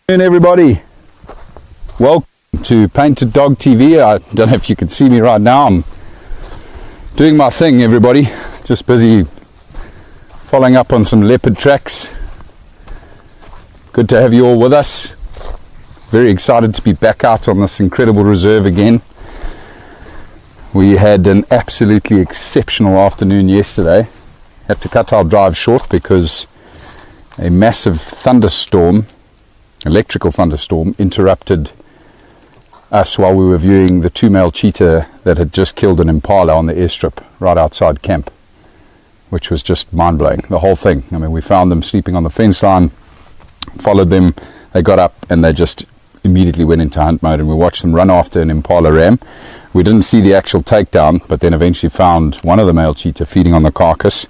Good afternoon, everybody. Welcome to Painted Dog TV. I don't know if you can see me right now. I'm doing my thing, everybody. Just busy following up on some leopard tracks. Good to have you all with us. Very excited to be back out on this incredible reserve again. We had an absolutely exceptional afternoon yesterday. Had to cut our drive short because a massive thunderstorm, electrical thunderstorm, interrupted us while we were viewing the 2 male cheetah that had just killed an impala on the airstrip right outside camp, which was just mind-blowing, the whole thing. I mean, we found them sleeping on the fence line, followed them, they got up and they just immediately went into hunt mode, and we watched them run after an impala ram. We didn't see the actual takedown, but then eventually found one of the male cheetah feeding on the carcass,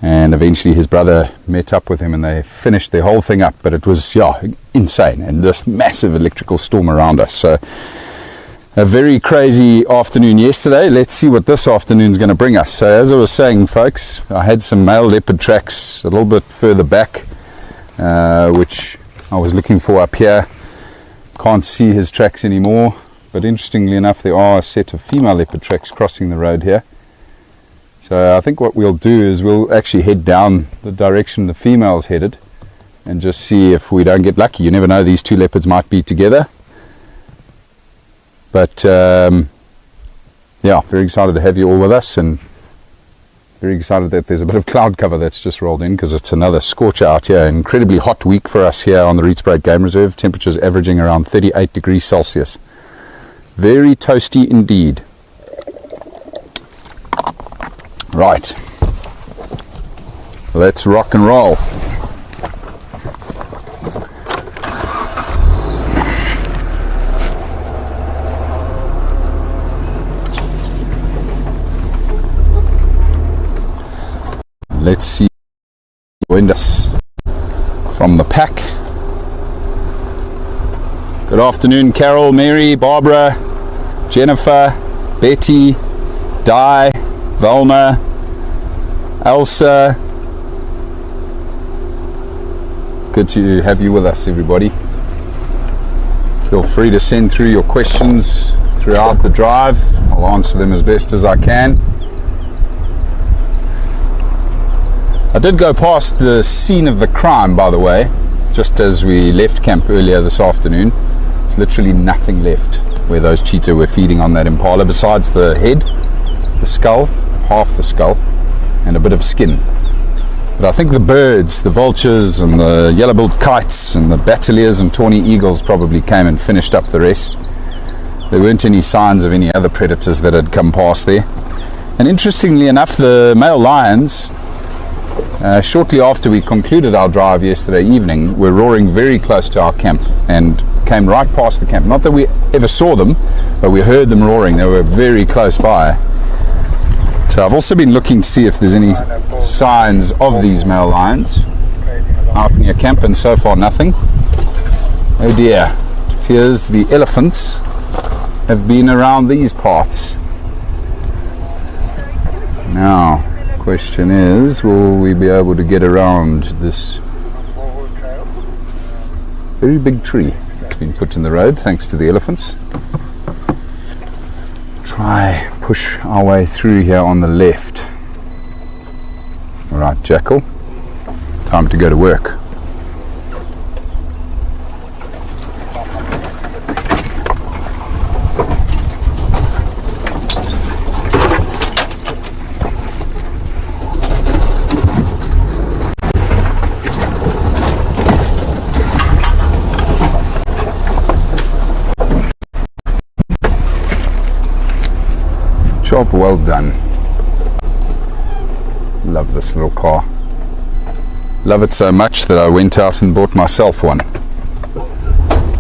and eventually his brother met up with him and they finished the whole thing up. But it was insane, and this massive electrical storm around us. So a very crazy afternoon yesterday. Let's see what this afternoon's going to bring us. So as I was saying, folks, I had some male leopard tracks a little bit further back, which I was looking for up here. Can't see his tracks anymore, but interestingly enough there are a set of female leopard tracks crossing the road here. So I think what we'll do is we'll actually head down the direction the female's headed and just see if we don't get lucky. You never know, these two leopards might be together. But yeah, very excited to have you all with us, and very excited that there's a bit of cloud cover that's just rolled in because it's another scorcher out here. Incredibly hot week for us here on the Rietspruit Game Reserve. Temperatures averaging around 38 degrees Celsius. Very toasty indeed. Right, let's rock and roll. Let's see who joined us from the pack. Good afternoon, Carol, Mary, Barbara, Jennifer, Betty, Di, Velma, Elsa. Good to have you with us, everybody. Feel free to send through your questions throughout the drive. I'll answer them as best as I can. I did go past the scene of the crime, by the way, just as we left camp earlier this afternoon. There's literally nothing left where those cheetah were feeding on that impala besides the head, the skull, half the skull, and a bit of skin. But I think the birds, the vultures and the yellow-billed kites and the bateliers and tawny eagles probably came and finished up the rest. There weren't any signs of any other predators that had come past there. And interestingly enough, the male lions, shortly after we concluded our drive yesterday evening, were roaring very close to our camp and came right past the camp. Not that we ever saw them, but we heard them roaring. They were very close by. So I've also been looking to see if there's any signs of these male lions out near camp, and so far nothing. Oh dear, it appears the elephants have been around these parts. Now, question is, will we be able to get around this very big tree that's been put in the road thanks to the elephants? Try push our way through here on the left. Alright, Jackal, time to go to work. Job well done. Love this little car. Love it so much that I went out and bought myself one,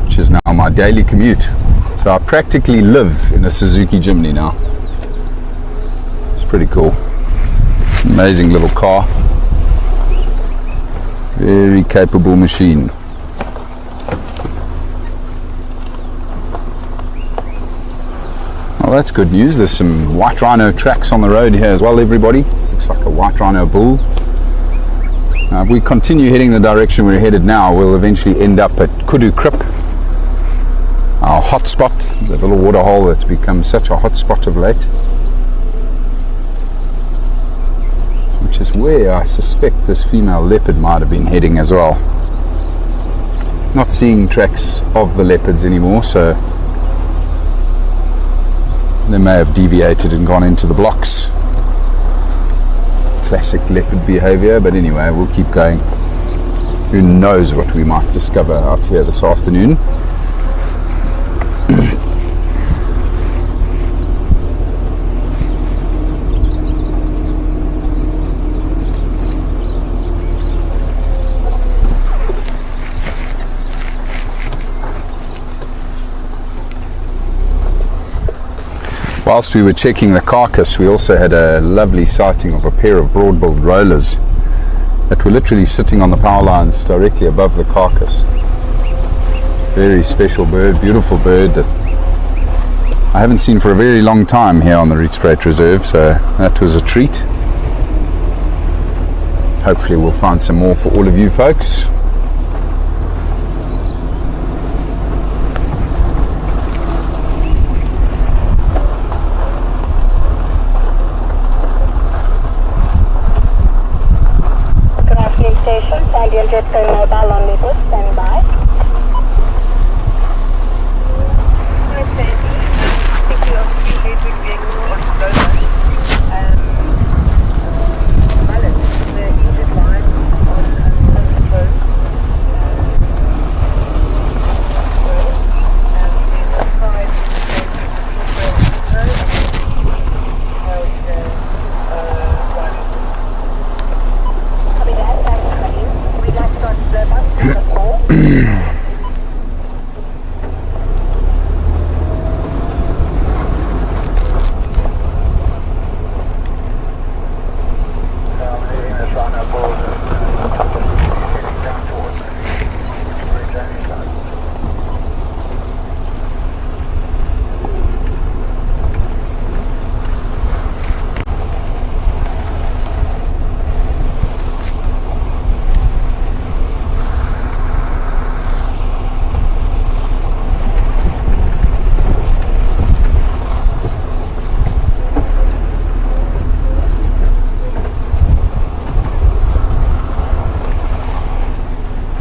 which is now my daily commute. So I practically live in a Suzuki Jimny now. It's pretty cool. Amazing little car. Very capable machine. Well, that's good news. There's some white rhino tracks on the road here as well, everybody. Looks like a white rhino bull. Now, if we continue heading the direction we're headed now, we'll eventually end up at Kudu Krip, our hotspot, the little water hole that's become such a hotspot of late, which is where I suspect this female leopard might have been heading as well. Not seeing tracks of the leopards anymore, so they may have deviated and gone into the blocks. Classic leopard behavior, but anyway, we'll keep going. Who knows what we might discover out here this afternoon. Whilst we were checking the carcass, we also had a lovely sighting of a pair of broad-billed rollers that were literally sitting on the power lines directly above the carcass. Very special bird, beautiful bird that I haven't seen for a very long time here on the Rietspruit Reserve, so that was a treat. Hopefully we'll find some more for all of you folks. Jetco mobile on Hippos, stand by.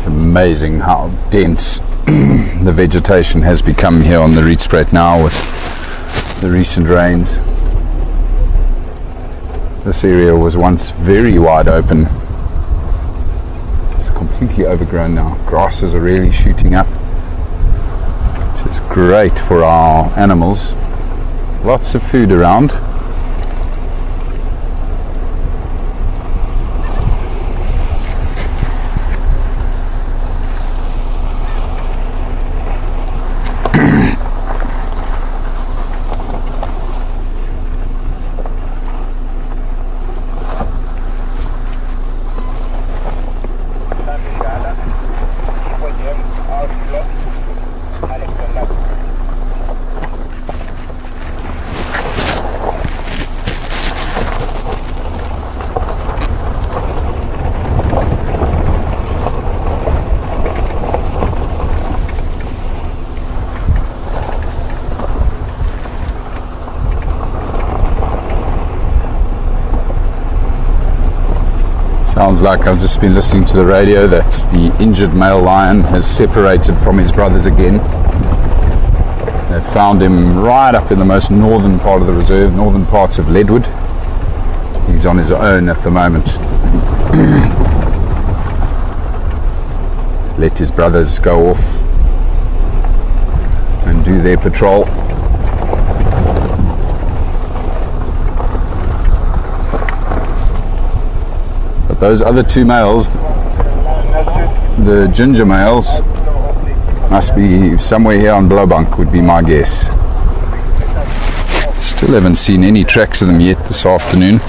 Amazing how dense the vegetation has become here on the Rietspruit now with the recent rains. This area was once very wide open. It's completely overgrown now. Grasses are really shooting up, which is great for our animals. Lots of food around. Sounds like I've just been listening to the radio that the injured male lion has separated from his brothers again. They've found him right up in the most northern part of the reserve, northern parts of Ledwood. He's on his own at the moment. Let his brothers go off and do their patrol. Those other two males, the ginger males, must be somewhere here on Blowbank, would be my guess. Still haven't seen any tracks of them yet this afternoon.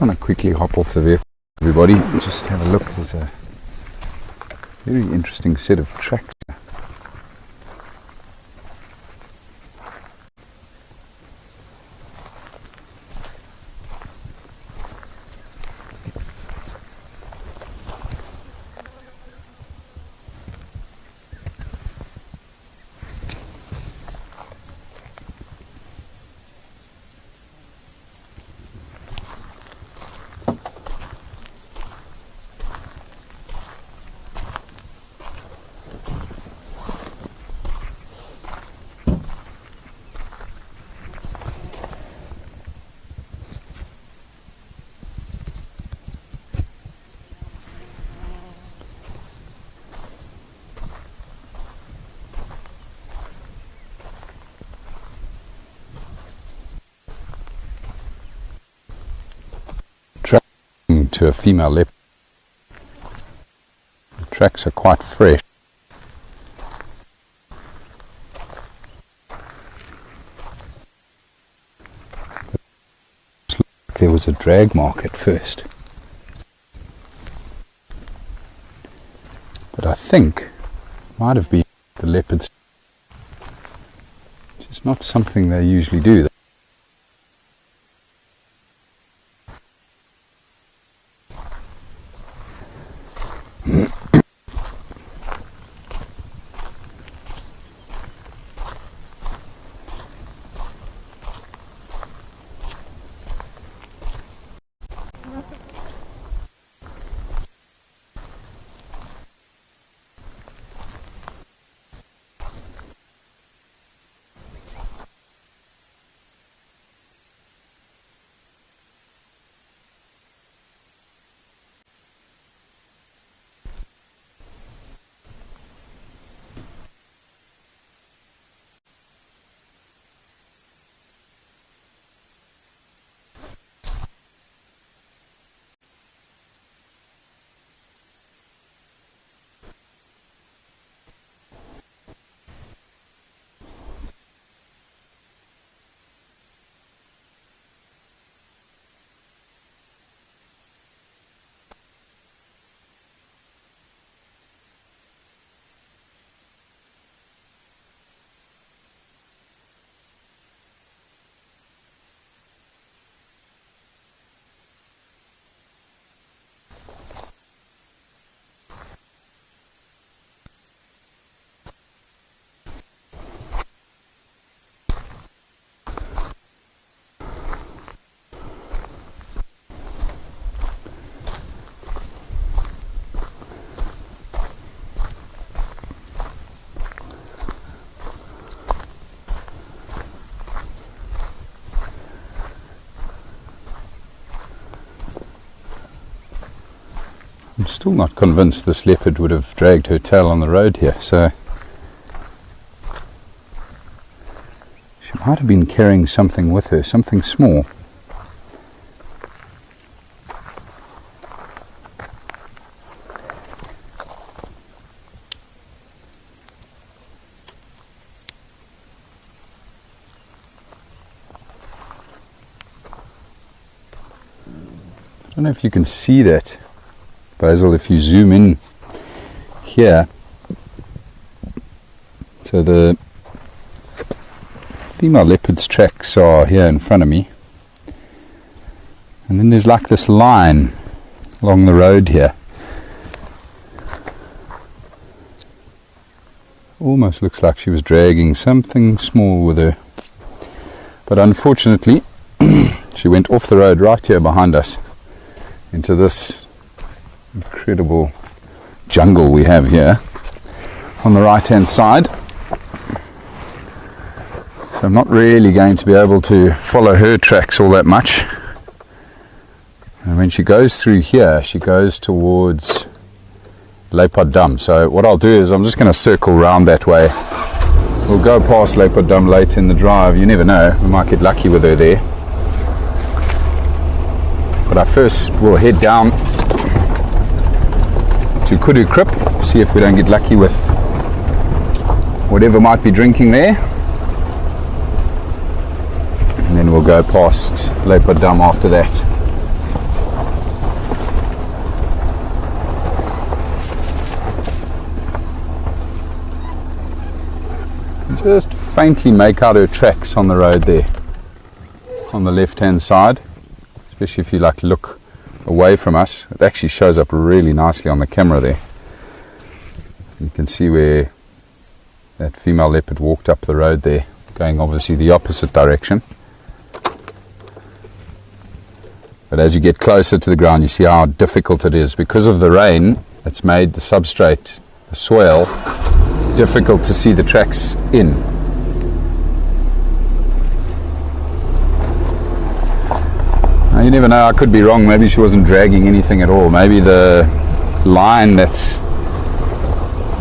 want to quickly hop off the vehicle, everybody, and just have a look. There's a very interesting set of tracks. To a female leopard. The tracks are quite fresh. There was a drag mark at first, but I think might have been the leopards. It's not something they usually do. I'm still not convinced this leopard would have dragged her tail on the road here, so she might have been carrying something with her, something small. I don't know if you can see that, Basil, if you zoom in here. So the female leopard's tracks are here in front of me, and then there's like this line along the road here. Almost looks like she was dragging something small with her, but unfortunately she went off the road right here behind us into this incredible jungle we have here on the right hand side. So I'm not really going to be able to follow her tracks all that much. And when she goes through here, she goes towards Leopard Dam. So what I'll do is I'm just going to circle round that way. We'll go past Leopard Dam late in the drive. You never know, we might get lucky with her there. But I first will head down to Kudu Krip, see if we don't get lucky with whatever might be drinking there, and then we'll go past Leopard Dam after that. just faintly make out her tracks on the road there, on the left hand side, especially if you like look away from us. It actually shows up really nicely on the camera there. You can see where that female leopard walked up the road there, going obviously the opposite direction. But as you get closer to the ground, you see how difficult it is. Because of the rain, it's made the substrate, the soil, difficult to see the tracks in. Now, you never know, I could be wrong. Maybe she wasn't dragging anything at all. Maybe the line that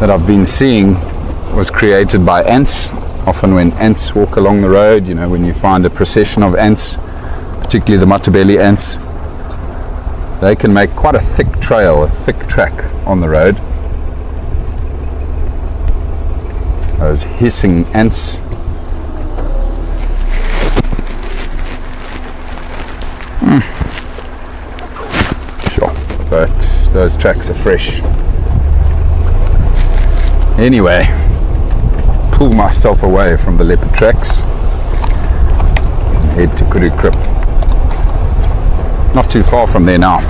I've been seeing was created by ants. Often when ants walk along the road, you know, when you find a procession of ants, particularly the Matabele ants, they can make quite a thick trail, a thick track on the road. Those hissing ants. Sure, but those tracks are fresh. Anyway, pull myself away from the leopard tracks and head to Kurukrip. Not too far from there now.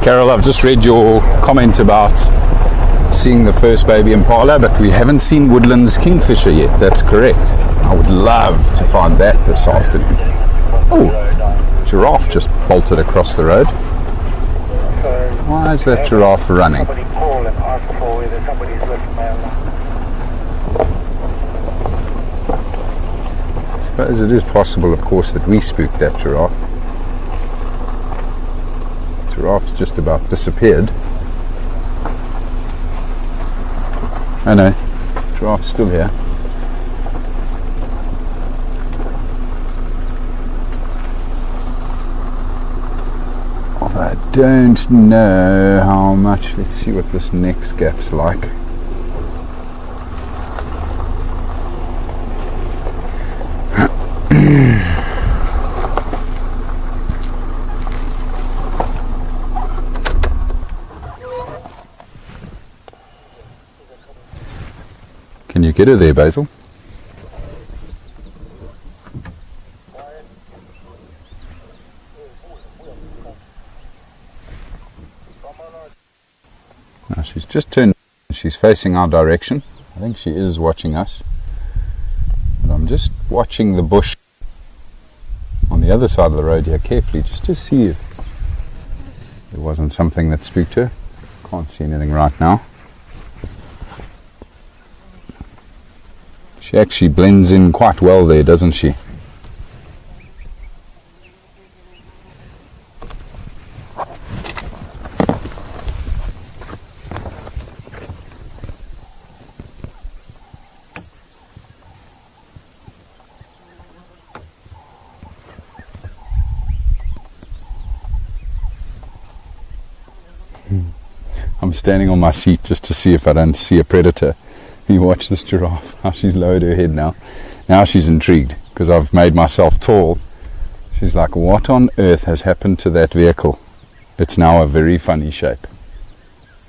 Carol, I've just read your comment about seeing the first baby impala, but we haven't seen Woodland's kingfisher yet. That's correct. I would love to find that this afternoon. Oh, giraffe just bolted across the road. Why is that giraffe running? I suppose it is possible, of course, that we spooked that giraffe. Giraffe's just about disappeared. I know, giraffe's still here. Although I don't know how much. Let's see what this next gap's like. Can you get her there, Basil? Now she's just turned. She's facing our direction. I think she is watching us. And I'm just watching the bush on the other side of the road here carefully, just to see if there wasn't something that spooked her. Can't see anything right now. She actually blends in quite well there, doesn't she? I'm standing on my seat just to see if I don't see a predator. You watch this giraffe, how she's lowered her head now. Now she's intrigued because I've made myself tall. She's like, what on earth has happened to that vehicle? It's now a very funny shape.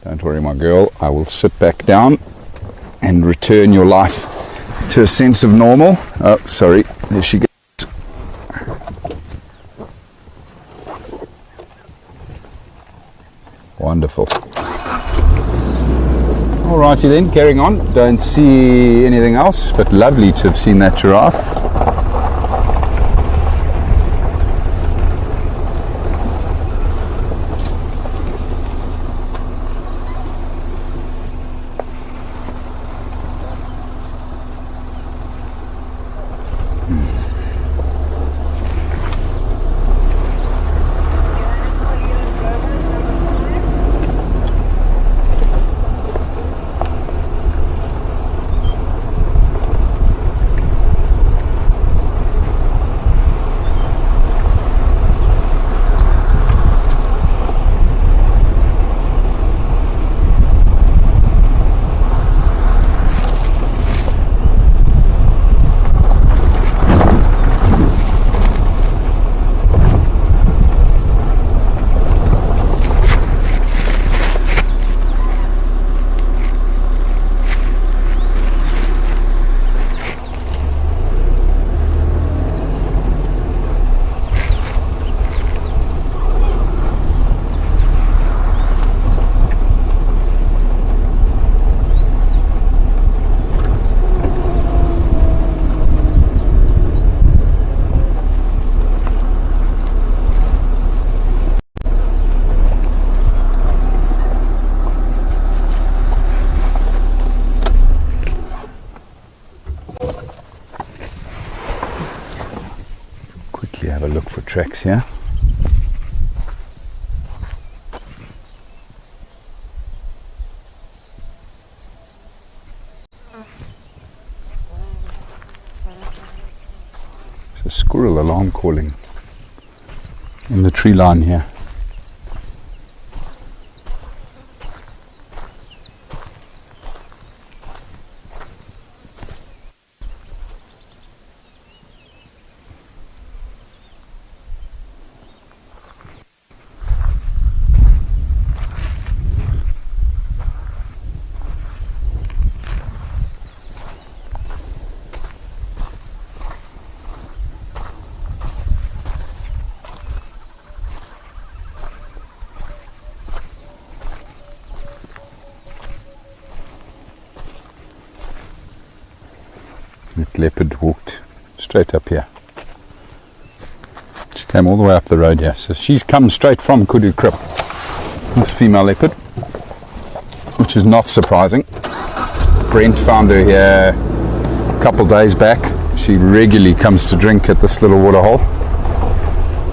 Don't worry, my girl, I will sit back down and return your life to a sense of normal. Oh, sorry, there she goes. Wonderful. Alrighty then, carrying on. Don't see anything else, but lovely to have seen that giraffe. quickly have a look for tracks here. There's a squirrel alarm calling in the tree line here. That leopard walked straight up here. She came all the way up the road here. So she's come straight from Kudu Krip, this female leopard, which is not surprising. Brent found her here a couple days back. She regularly comes to drink at this little waterhole.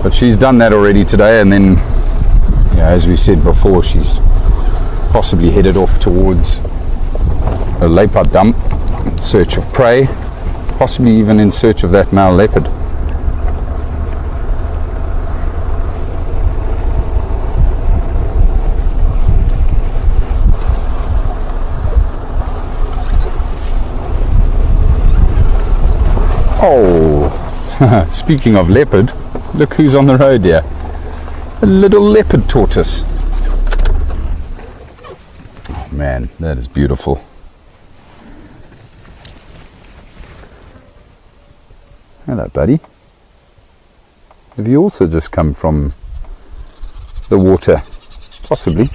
But she's done that already today, and then, as we said before, she's possibly headed off towards a leopard dump in search of prey. Possibly even in search of that male leopard. Oh, speaking of leopard, look who's on the road here. A little leopard tortoise. Oh man, that is beautiful. Hello, buddy. Have you also just come from the water? Possibly.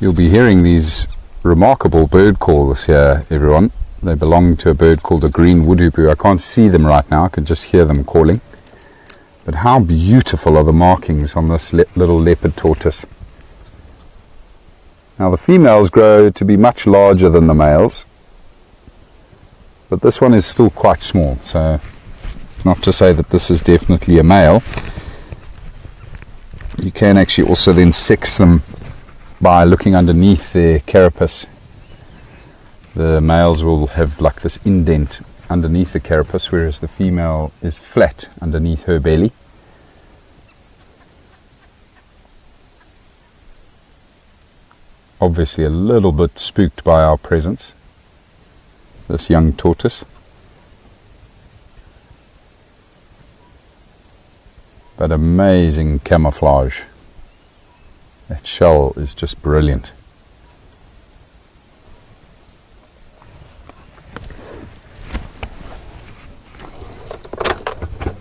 You'll be hearing these remarkable bird calls here, everyone. They belong to a bird called a green woodhoopoo. I can't see them right now, I can just hear them calling. But how beautiful are the markings on this little leopard tortoise. Now the females grow to be much larger than the males, but this one is still quite small, so not to say that this is definitely a male. You can actually also then sex them by looking underneath their carapace. The males will have like this indent underneath the carapace, whereas the female is flat underneath her belly. Obviously a little bit spooked by our presence, this young tortoise. But amazing camouflage. That shell is just brilliant.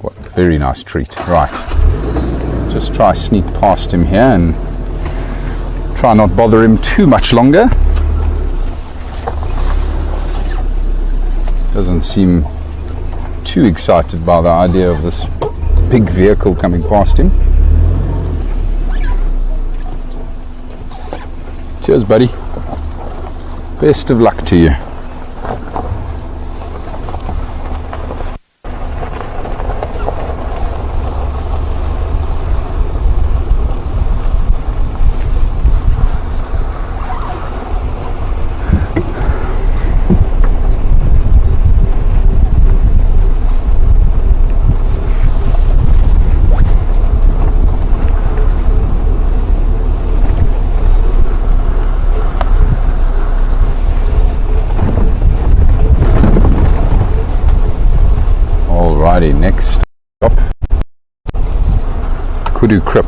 What a very nice treat. Right, just try sneak past him here and try not bother him too much longer. Doesn't seem too excited by the idea of this big vehicle coming past him. Cheers, buddy. Best of luck to you. Alrighty, next stop, Kudu Krip.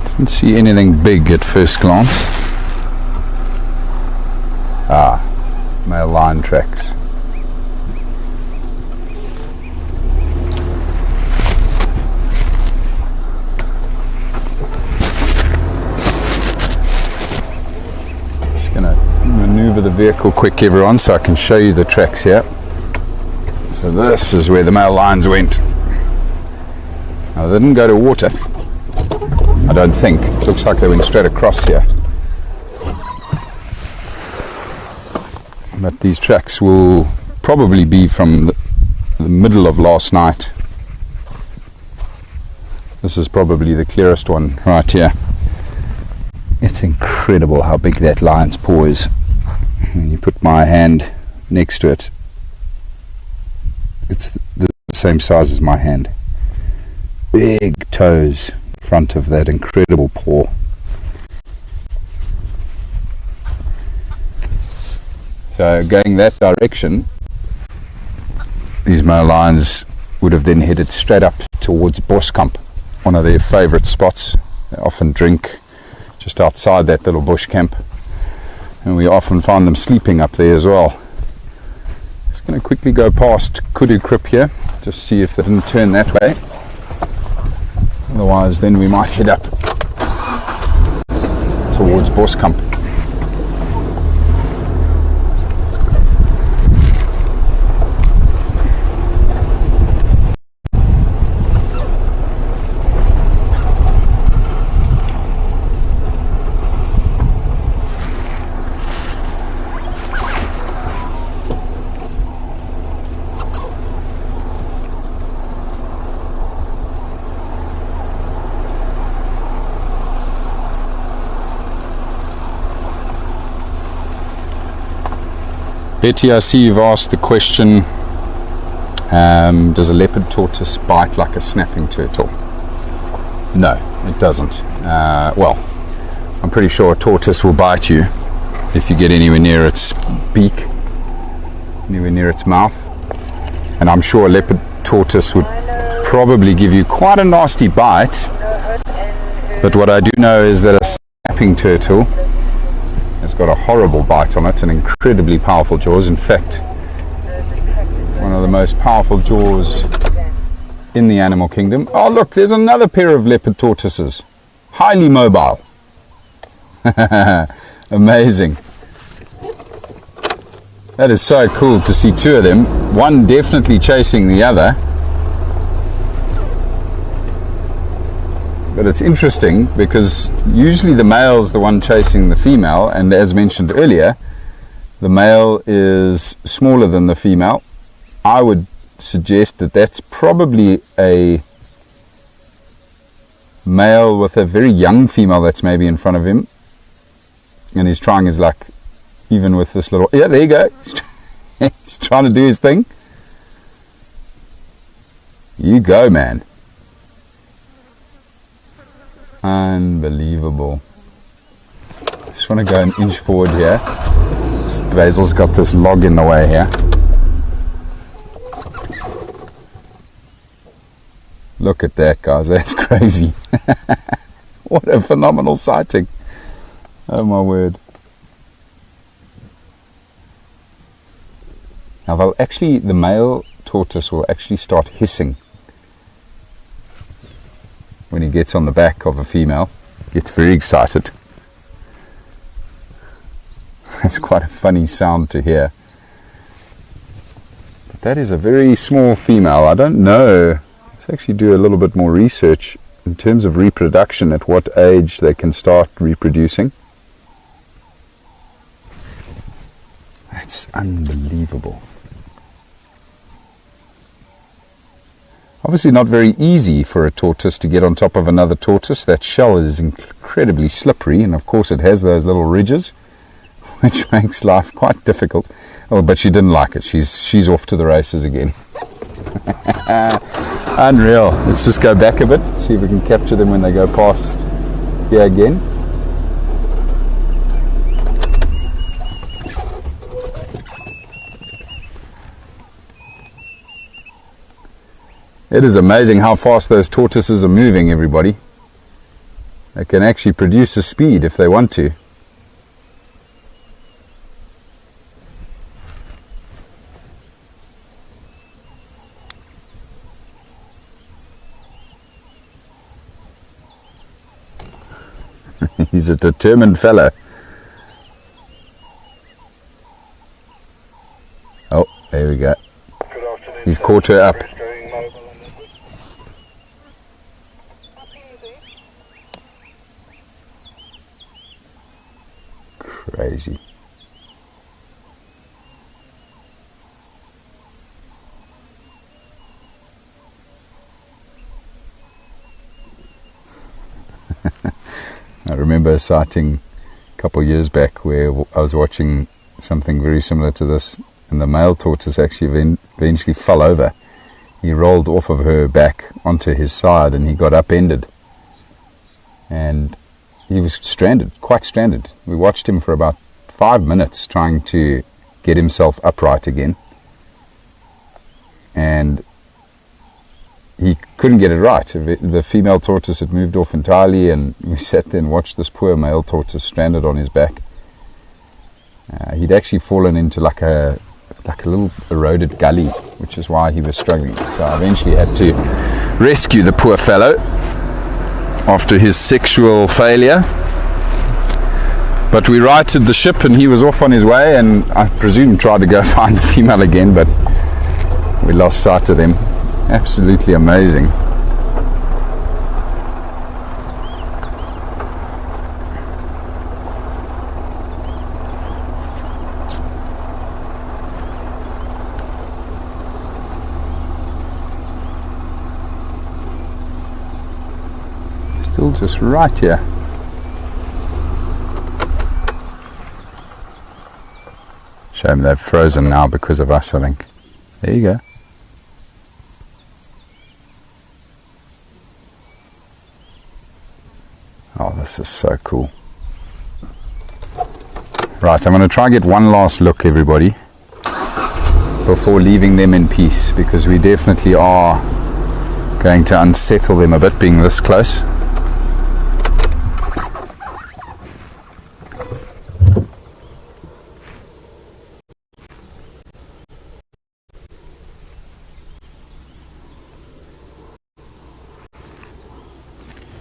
Didn't see anything big at first glance. Male lion tracks. Maneuver the vehicle quick, everyone, so I can show you the tracks here. So this is where the male lions went. Now they didn't go to water, I don't think. Looks like they went straight across here. But these tracks will probably be from the middle of last night. This is probably the clearest one right here. It's incredible how big that lion's paw is. When you put my hand next to it, it's the same size as my hand. Big toes in front of that incredible paw. So going that direction, these male lions would have then headed straight up towards Boskamp, one of their favourite spots. They often drink just outside that little bush camp, and we often find them sleeping up there as well. Just going to quickly go past Kudu Krip here, just see if they didn't turn that way. Otherwise then we might head up towards Boskamp. Betty, I see you've asked the question, does a leopard tortoise bite like a snapping turtle? No, it doesn't. Well, I'm pretty sure a tortoise will bite you if you get anywhere near its beak, anywhere near its mouth. And I'm sure a leopard tortoise would probably give you quite a nasty bite. But what I do know is that a snapping turtle, it's got a horrible bite on it and incredibly powerful jaws. In fact, one of the most powerful jaws in the animal kingdom. Oh look, there's another pair of leopard tortoises. Highly mobile. Amazing. That is so cool to see two of them. One definitely chasing the other. But it's interesting because usually the male's the one chasing the female, and as mentioned earlier, the male is smaller than the female. I would suggest that that's probably a male with a very young female that's maybe in front of him, and he's trying his luck even with this little, yeah, there you go. He's trying to do his thing. You go, man. Unbelievable. Just want to go an inch forward here. Basil's got this log in the way here. Look at that, guys. That's crazy. What a phenomenal sighting. Oh my word. Now the male tortoise will actually start hissing when he gets on the back of a female. Gets very excited. That's quite a funny sound to hear. But that is a very small female. I don't know. Let's actually do a little bit more research in terms of reproduction, at what age they can start reproducing. That's unbelievable. Obviously not very easy for a tortoise to get on top of another tortoise. That shell is incredibly slippery, and of course it has those little ridges, which makes life quite difficult. Oh, but she didn't like it. She's off to the races again. Unreal. Let's just go back a bit, see if we can capture them when they go past here again. It is amazing how fast those tortoises are moving, everybody. They can actually produce a speed if they want to. He's a determined fellow. Oh, there we go. Good afternoon, He's caught her up. Crazy. I remember a sighting a couple of years back where I was watching something very similar to this, and the male tortoise actually eventually fell over. He rolled off of her back onto his side and he got upended. And he was stranded, quite stranded. We watched him for about 5 minutes trying to get himself upright again. And he couldn't get it right. The female tortoise had moved off entirely, and we sat there and watched this poor male tortoise stranded on his back. He'd actually fallen into like a little eroded gully, which is why he was struggling. So I eventually had to rescue the poor fellow after his sexual failure. But we righted the ship and he was off on his way, and I presume tried to go find the female again, but we lost sight of them. Absolutely amazing. Still just right here. Shame they've frozen now because of us, I think. There you go. Oh, this is so cool. Right, I'm going to try and get one last look, everybody, before leaving them in peace, because we definitely are going to unsettle them a bit being this close.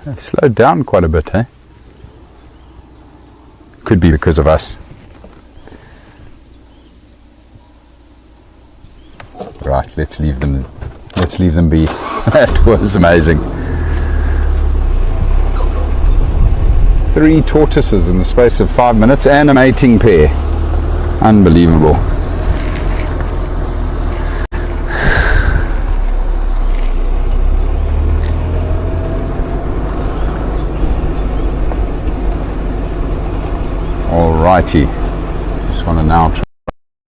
They've slowed down quite a bit, eh? Could be because of us. Right, let's leave them be. That was amazing. 3 tortoises in the space of 5 minutes and a mating pair. Unbelievable. Alrighty, just want to now try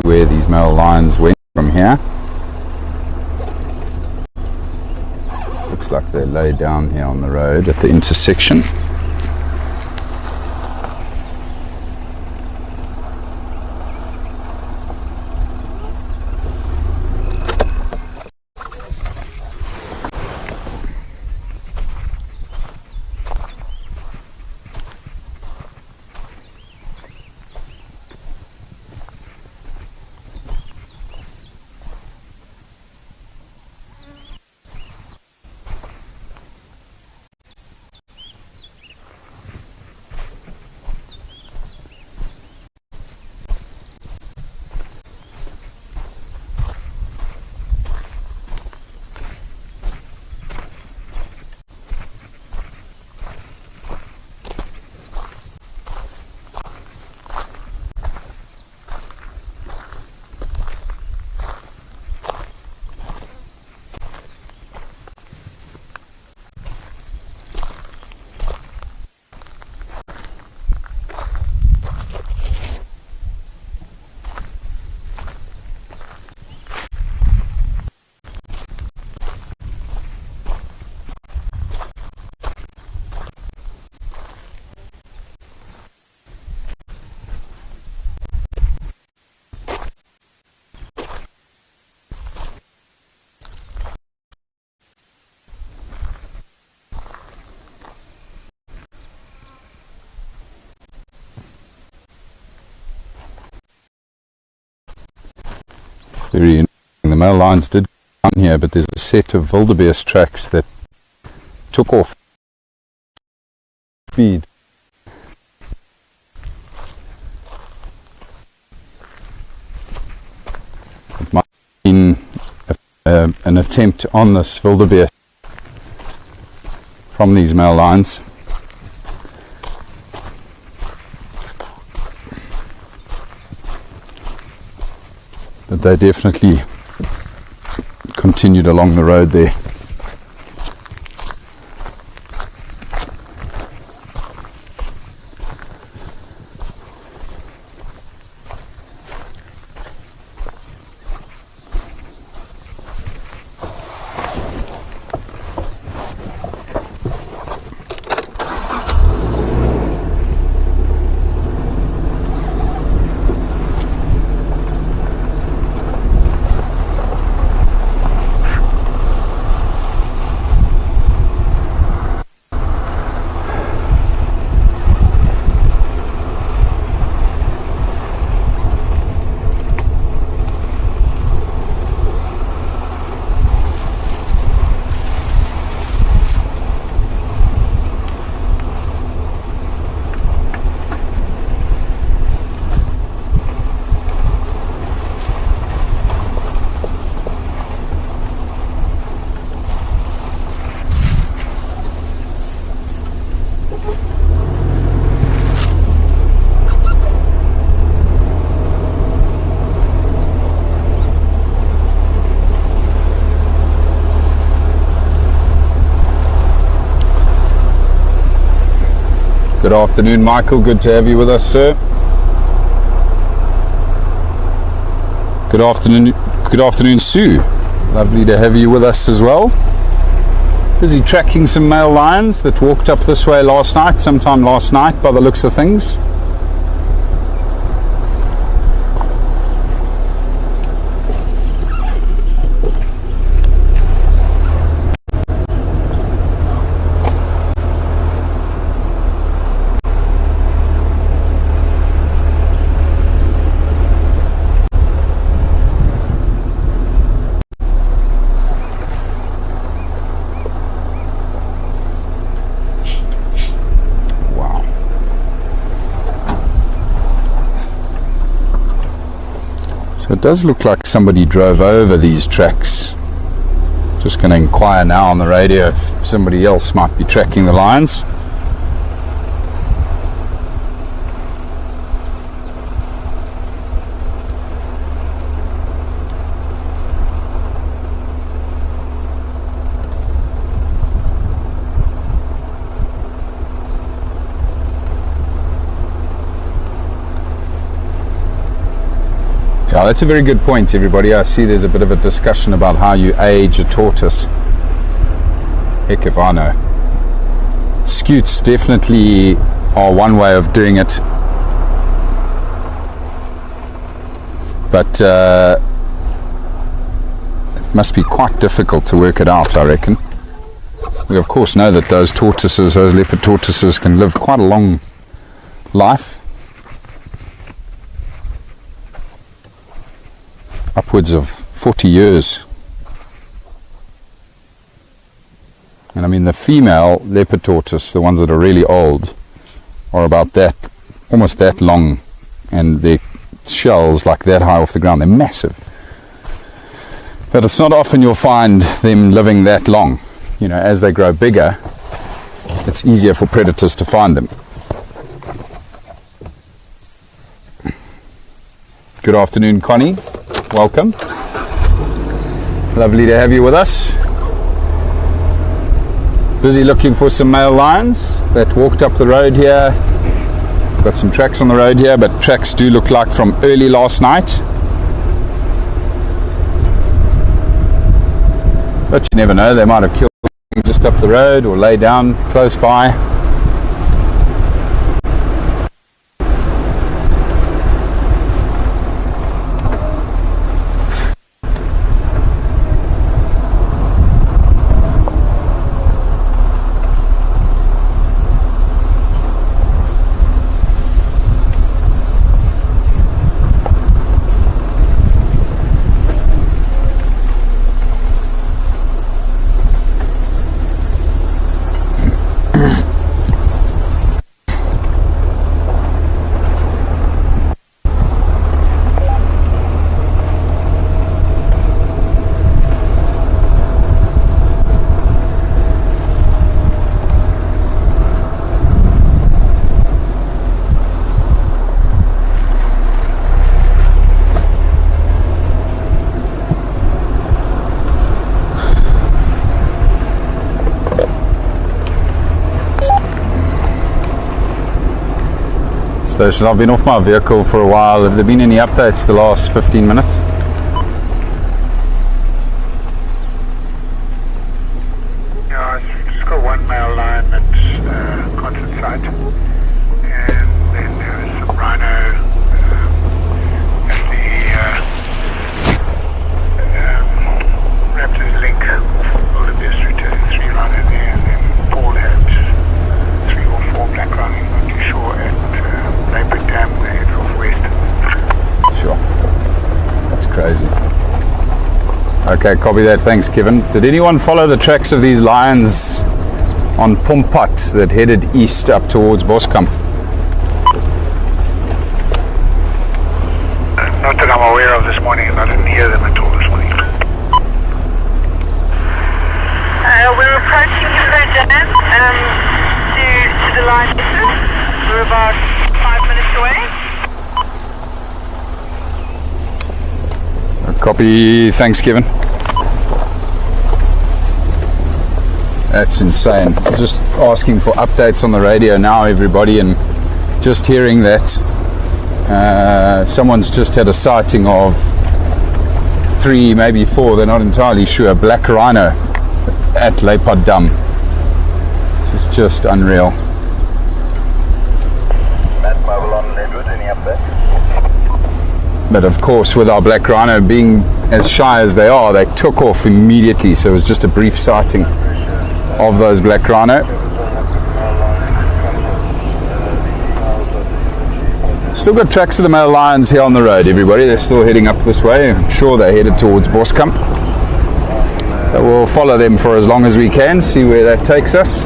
where these male lions went from here. Looks like they lay down here on the road at the intersection. Very interesting. The male lions did come here, but there's a set of wildebeest tracks that took off speed. It might have been a an attempt on this wildebeest from these male lions. But they definitely continued along the road there. Good afternoon, Michael. Good to have you with us, sir. Good afternoon, Sue. Lovely to have you with us as well. Busy tracking some male lions that walked up this way sometime last night by the looks of things. So it does look like somebody drove over these tracks. Just going to inquire now on the radio if somebody else might be tracking the lions. Yeah, that's a very good point, everybody. I see there's a bit of a discussion about how you age a tortoise. Heck if I know. Scutes definitely are one way of doing it, but it must be quite difficult to work it out, I reckon. We of course know that those leopard tortoises can live quite a long life. Upwards of 40 years. And I mean the female leopard tortoise, the ones that are really old, are about that, almost that long, and their shells like that high off the ground. They're massive. But it's not often you'll find them living that long. You know, as they grow bigger, it's easier for predators to find them. Good afternoon, Connie. Welcome. Lovely to have you with us. Busy looking for some male lions that walked up the road here. Got some tracks on the road here, but tracks do look like from early last night. But you never know, they might have killed just up the road or lay down close by. Stations. I've been off my vehicle for a while. Have there been any updates the last 15 minutes? Yeah, it's just got one male lion at concert site, and then there's some rhino at the Raptors link. Olympia Street, 3 rhino there, and then Poole had 3 or 4 black rhino, not too sure, at Rietspruit Dam, where it's off west. Sure. That's crazy. Okay, copy that. Thanks, Kevin. Did anyone follow the tracks of these lions on Pompat that headed east up towards Boskamp? Not that I'm aware of this morning, and I didn't hear them at all this morning. We're approaching Hippos Dam to the licenses. We're about 5 minutes away. Copy. Thanks, Kevin. That's insane. Just asking for updates on the radio now, everybody, and just hearing that someone's just had a sighting of 3, maybe 4, they're not entirely sure, black rhino at Leopard Dam. This is just unreal. But of course, with our black rhino being as shy as they are, they took off immediately, so it was just a brief sighting of those black rhino. Still got tracks of the male lions here on the road, everybody. They're still heading up this way. I'm sure they're headed towards Boskamp. So we'll follow them for as long as we can, see where that takes us.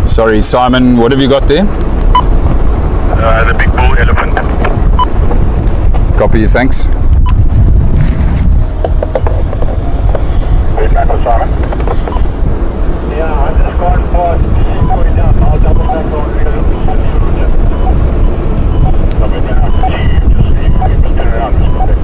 Sorry, Simon, what have you got there? The big bull elephant. Copy, thanks. Wait, Michael Simon? Yeah, I just got past going down. I'll double back on because of the sun. I'm going to have to see you. Just turn around and go back.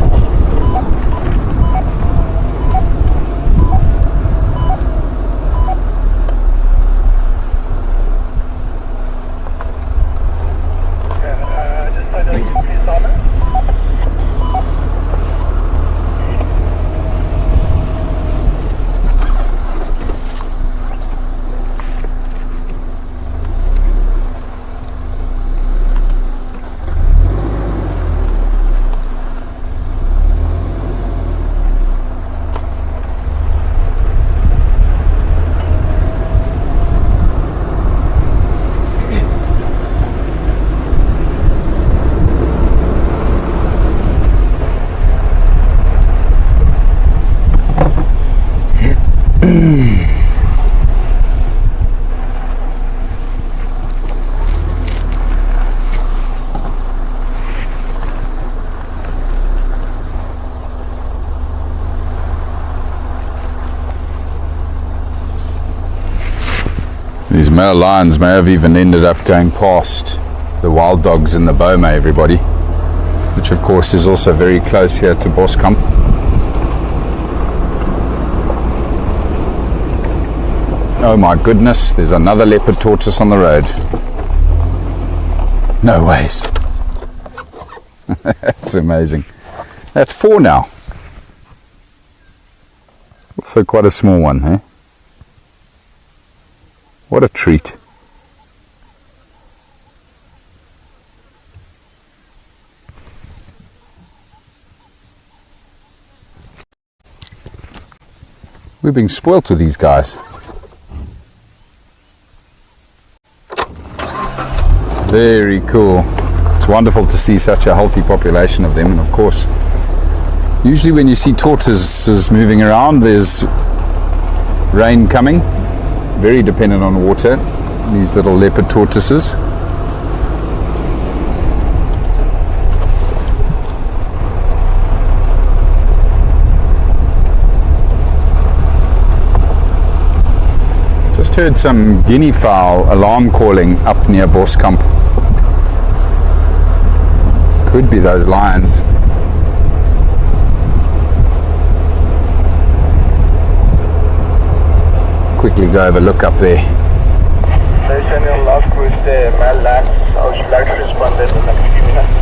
These male lions may have even ended up going past the wild dogs in the boma, everybody, which of course is also very close here to Boskamp. Oh my goodness, there's another leopard tortoise on the road. No ways. That's amazing. That's 4 now. Also quite a small one, eh? What a treat. We're being spoilt with these guys. Very cool. It's wonderful to see such a healthy population of them, and of course, usually when you see tortoises moving around, there's rain coming. Very dependent on water, these little leopard tortoises. Just heard some guinea fowl alarm calling up near Boskamp. Could be those lions. Quickly go have a look up there. National last cruise there, male lambs. I would like to respond in the next few minutes.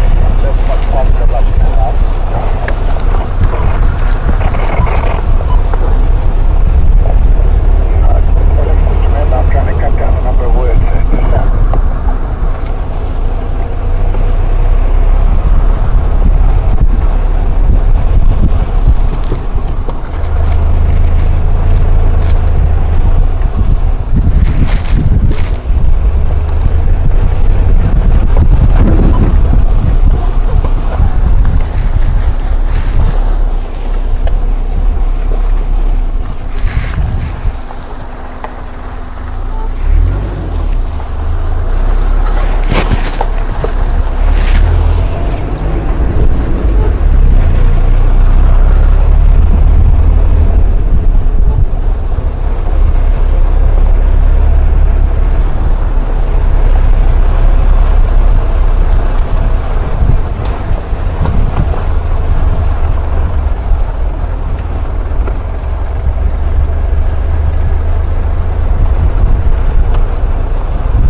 I'm trying to cut down the number of words.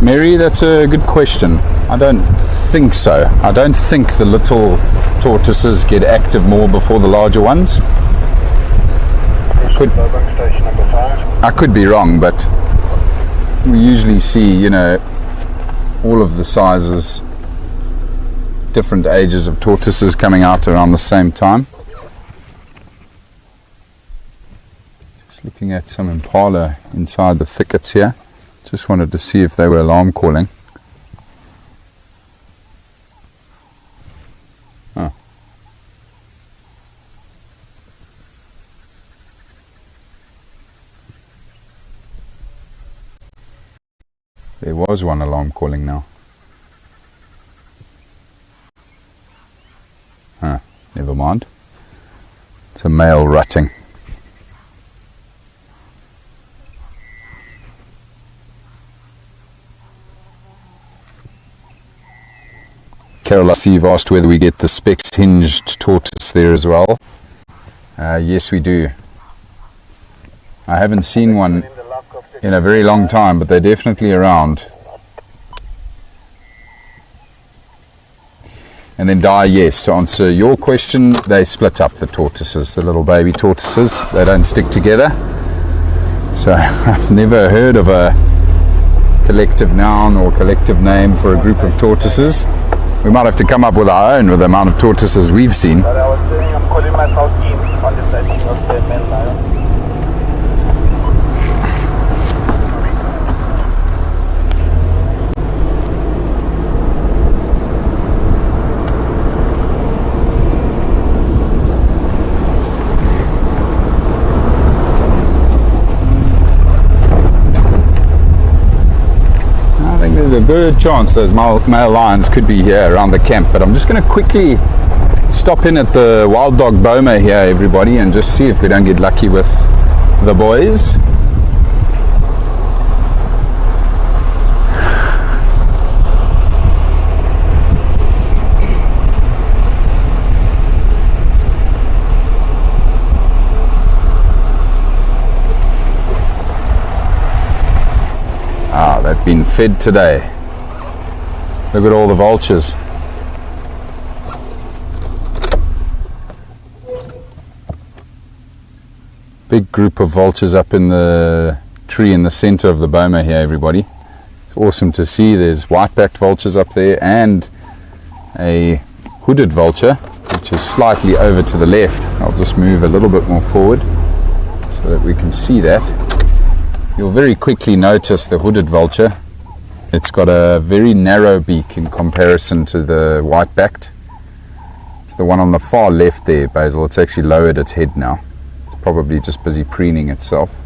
Mary, that's a good question. I don't think so. I don't think the little tortoises get active more before the larger ones. Station number 5. I could be wrong, but we usually see, you know, all of the sizes, different ages of tortoises coming out around the same time. Just looking at some impala inside the thickets here. Just wanted to see if they were alarm calling. Oh. There was one alarm calling now. Huh, never mind. It's a male rutting. Carol, I see you've asked whether we get the specs hinged tortoise there as well. Yes, we do. I haven't seen one in a very long time, but they're definitely around. And then Di, yes, to answer your question, they split up, the tortoises, the little baby tortoises. They don't stick together. So I've never heard of a collective noun or collective name for a group of tortoises. We might have to come up with our own with the amount of tortoises we've seen. But I was saying I'm calling myself in on the setting of the male lion. There's a good chance those male lions could be here around the camp, but I'm just going to quickly stop in at the wild dog boma here, everybody, and just see if we don't get lucky with the boys. They've been fed today. Look at all the vultures. Big group of vultures up in the tree in the center of the boma here, everybody. It's awesome to see. There's white-backed vultures up there and a hooded vulture, which is slightly over to the left. I'll just move a little bit more forward so that we can see that. You'll very quickly notice the hooded vulture. It's got a very narrow beak in comparison to the white-backed. It's the one on the far left there, Basil. It's actually lowered its head now. It's probably just busy preening itself.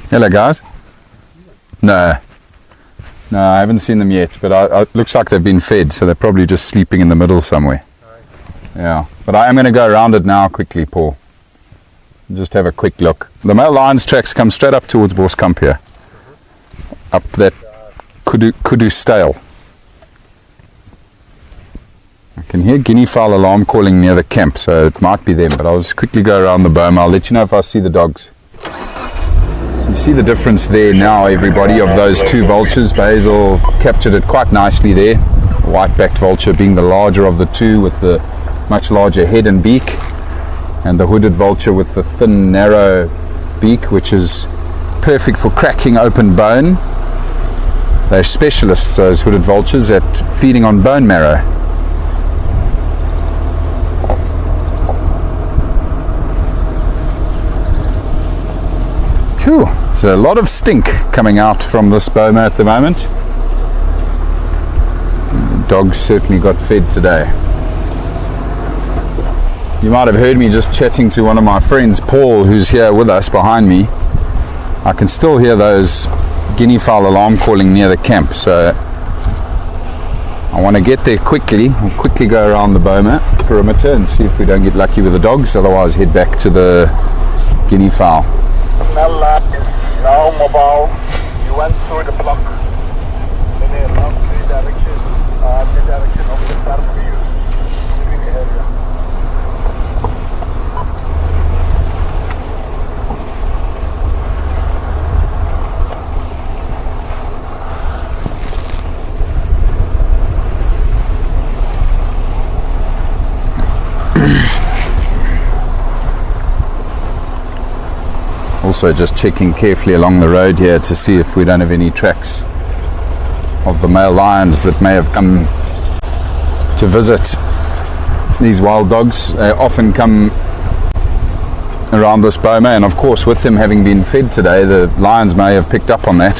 Hello, guys. No. No, I haven't seen them yet, but it looks like they've been fed, so they're probably just sleeping in the middle somewhere. Yeah, but I am going to go around it now quickly, Paul. Just have a quick look. The male lion's tracks come straight up towards Boskamp here. Up that kudu stale. I can hear guinea fowl alarm calling near the camp, so it might be them, but I'll just quickly go around the boma. I'll let you know if I see the dogs. You see the difference there now, everybody, of those two vultures. Basil captured it quite nicely there. White-backed vulture being the larger of the two with the much larger head and beak, and the hooded vulture with the thin, narrow beak, which is perfect for cracking open bone. They're specialists, those hooded vultures, at feeding on bone marrow. Cool. There's a lot of stink coming out from this boma at the moment. The dogs certainly got fed today. You might have heard me just chatting to one of my friends, Poole, who's here with us behind me. I can still hear those guinea fowl alarm calling near the camp, so I want to get there quickly. We'll quickly go around the boma perimeter and see if we don't get lucky with the dogs, otherwise head back to the guinea fowl. Smell is now mobile. You went through the block in a three direction of the start for you. Living area. Also just checking carefully along the road here to see if we don't have any tracks of the male lions that may have come to visit these wild dogs. They often come around this boma, and of course with them having been fed today, the lions may have picked up on that.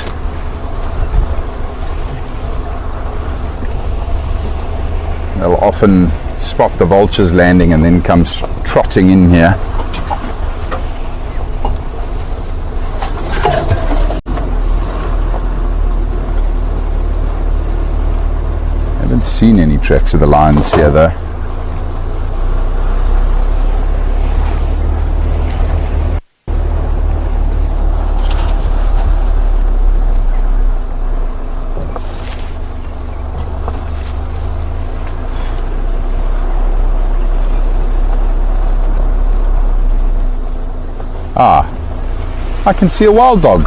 They'll often spot the vultures landing and then come trotting in here. Haven't seen any tracks of the lions here though. I can see a wild dog.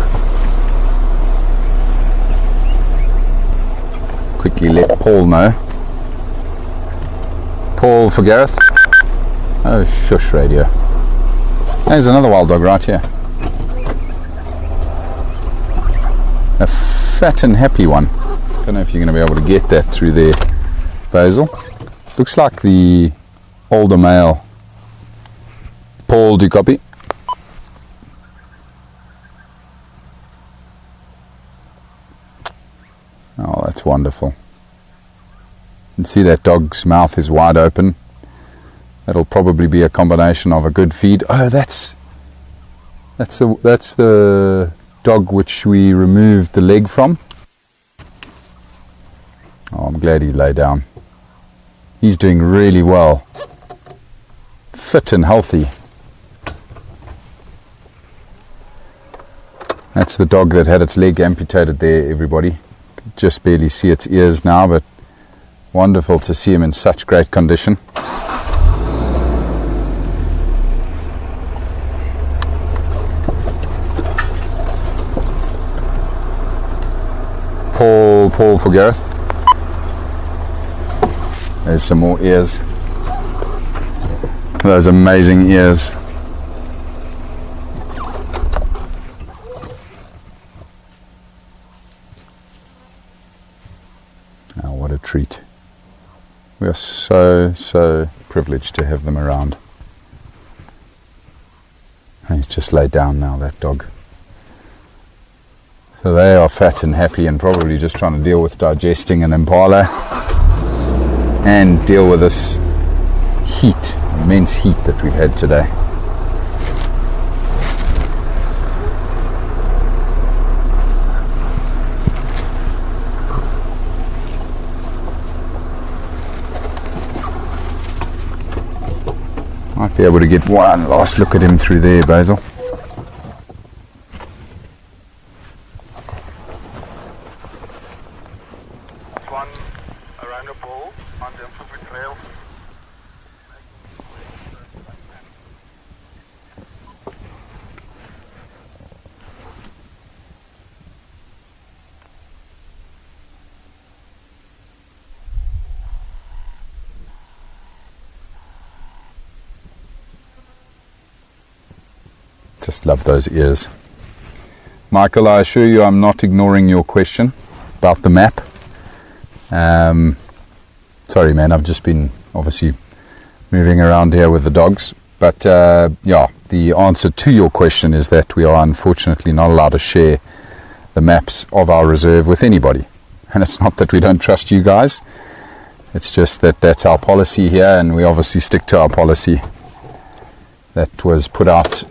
Quickly let Paul know. Paul for Gareth. Oh, shush radio. There's another wild dog right here. A fat and happy one. Don't know if you're going to be able to get that through there, Basil. Looks like the older male. Paul, do you copy? Oh, that's wonderful. You can see that dog's mouth is wide open. That'll probably be a combination of a good feed. Oh, that's the dog which we removed the leg from. Oh, I'm glad he lay down. He's doing really well. Fit and healthy. That's the dog that had its leg amputated there, everybody. Just barely see its ears now, but wonderful to see him in such great condition. Paul for Gareth. There's some more ears. Those amazing ears. Oh, what a treat. We are so privileged to have them around. And he's just laid down now, that dog. So they are fat and happy and probably just trying to deal with digesting an impala and deal with this heat, immense heat that we've had today. Might be able to get one last look at him through there, Basil. One around the Poole on the Rietspruit trail. Just love those ears. Michael, I assure you I'm not ignoring your question about the map. Sorry man, I've just been obviously moving around here with the dogs. But yeah, the answer to your question is that we are unfortunately not allowed to share the maps of our reserve with anybody. And it's not that we don't trust you guys. It's just that that's our policy here, and we obviously stick to our policy that was put out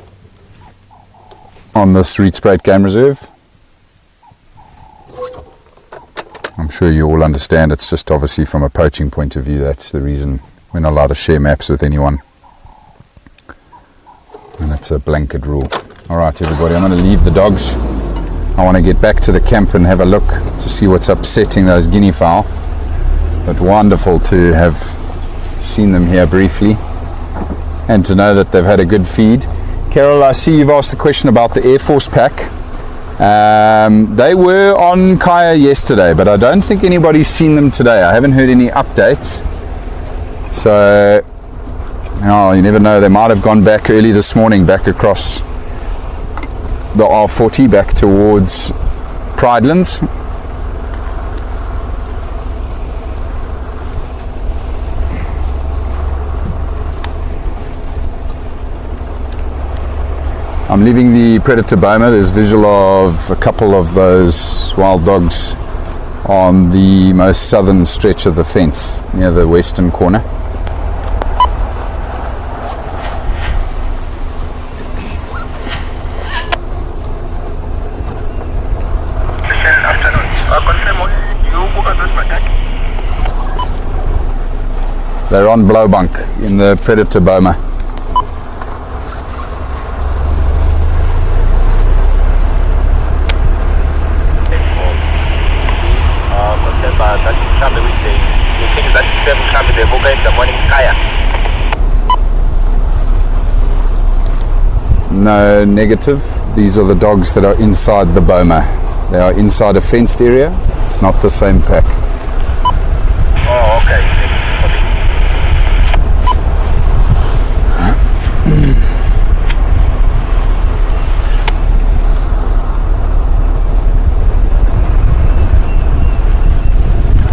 on this Rietspruit Game Reserve. I'm sure you all understand it's just obviously from a poaching point of view. That's the reason we're not allowed to share maps with anyone. And that's a blanket rule. Alright everybody, I'm going to leave the dogs. I want to get back to the camp and have a look to see what's upsetting those guinea fowl. But wonderful to have seen them here briefly and to know that they've had a good feed. Carol, I see you've asked a question about the Air Force pack. They were on Kaya yesterday, but I don't think anybody's seen them today. I haven't heard any updates. So, oh, you never know. They might have gone back early this morning, back across the R40, back towards Pridelands. I'm leaving the predator boma. There's visual of a couple of those wild dogs on the most southern stretch of the fence near the western corner. They're on Blowbunk in the predator boma. No negative. These are the dogs that are inside the boma. They are inside a fenced area. It's not the same pack. Oh, okay.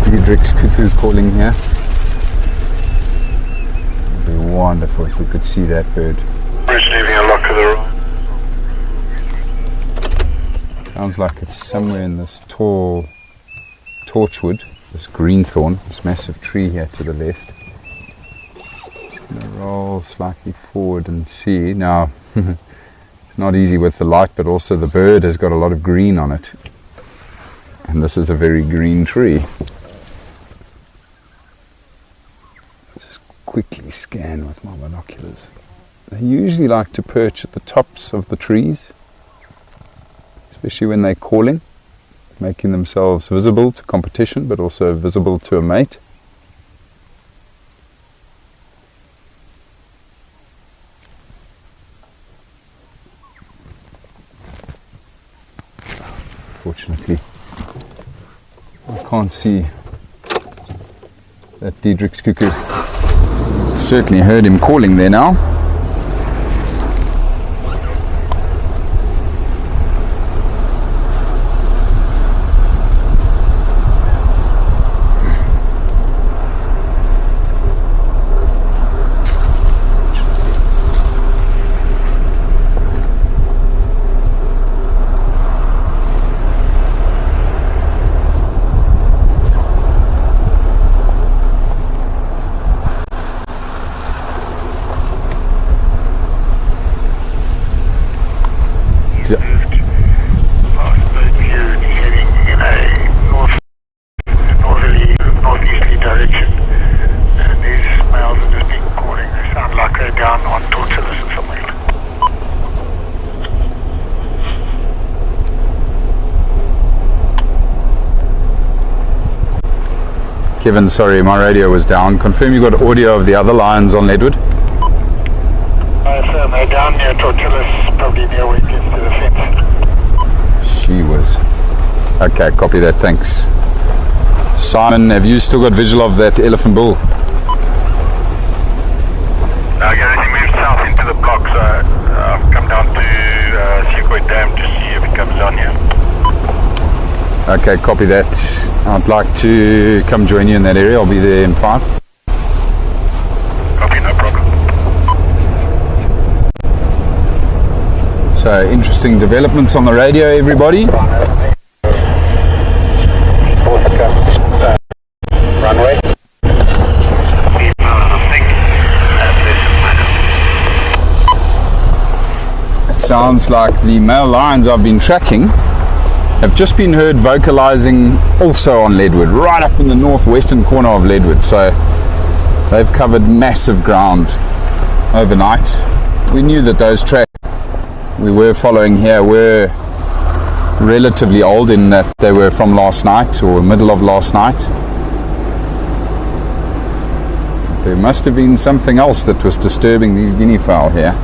Diedrich's cuckoo calling here. It'd be wonderful if we could see that bird. Bridge leaving a lock to the right. Sounds like it's somewhere in this tall torchwood, this greenthorn, this massive tree here to the left. I'm going to roll slightly forward and see. Now, it's not easy with the light, but also the bird has got a lot of green on it. And this is a very green tree. Just quickly scan with my binoculars. They usually like to perch at the tops of the trees, especially when they're calling, making themselves visible to competition, but also visible to a mate. Fortunately, I can't see that Diedrich's cuckoo. Certainly heard him calling there now. they're down on Tortoise or somewhere. Kevin, sorry, my radio was down. Confirm you got audio of the other lions on Leadwood? So they're down near Tortoise, probably near where it gets to the fence. She was. Okay, copy that, thanks. Simon, have you still got visual of that elephant bull? Gareth, he moved south into the block, so I've come down to Sequoia Dam to see if it comes down here. Okay, copy that. I'd like to come join you in that area. I'll be there in 5. Copy, no problem. So, interesting developments on the radio, everybody. Runway. It sounds like the male lions I've been tracking have just been heard vocalizing also on Leadwood, right up in the northwestern corner of Leadwood. So they've covered massive ground overnight. We knew that those tracks we were following here were relatively old, in that they were from last night or middle of last night. There must have been something else that was disturbing these guinea fowl here.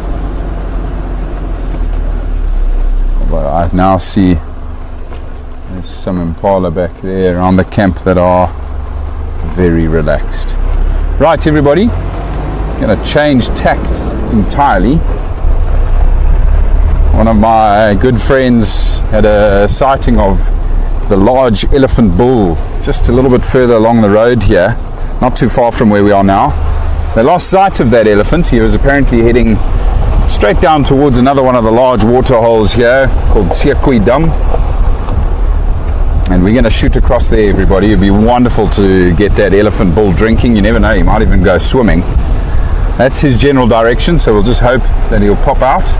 Although I now see there's some impala back there around the camp that are very relaxed. Right, everybody, going to change tact entirely. One of my good friends had a sighting of the large elephant bull just a little bit further along the road here, not too far from where we are now. They lost sight of that elephant. He was apparently heading straight down towards another one of the large water holes here called Sequoia Dam. And we're going to shoot across there, everybody. It'd be wonderful to get that elephant bull drinking. You never know, he might even go swimming. That's his general direction, so we'll just hope that he'll pop out.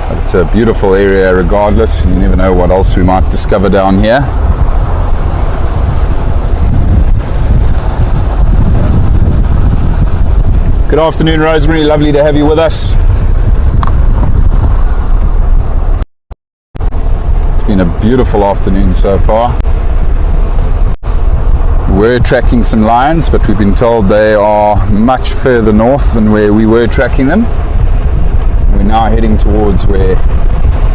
But it's a beautiful area regardless. You never know what else we might discover down here. Good afternoon, Rosemary. Lovely to have you with us. It's been a beautiful afternoon so far. We're tracking some lions, but we've been told they are much further north than where we were tracking them. We're now heading towards where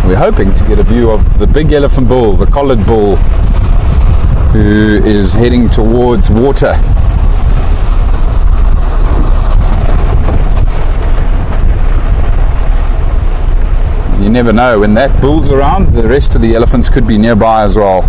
we're hoping to get a view of the big elephant bull, the collared bull, who is heading towards water. You never know, when that bull's around, the rest of the elephants could be nearby as well.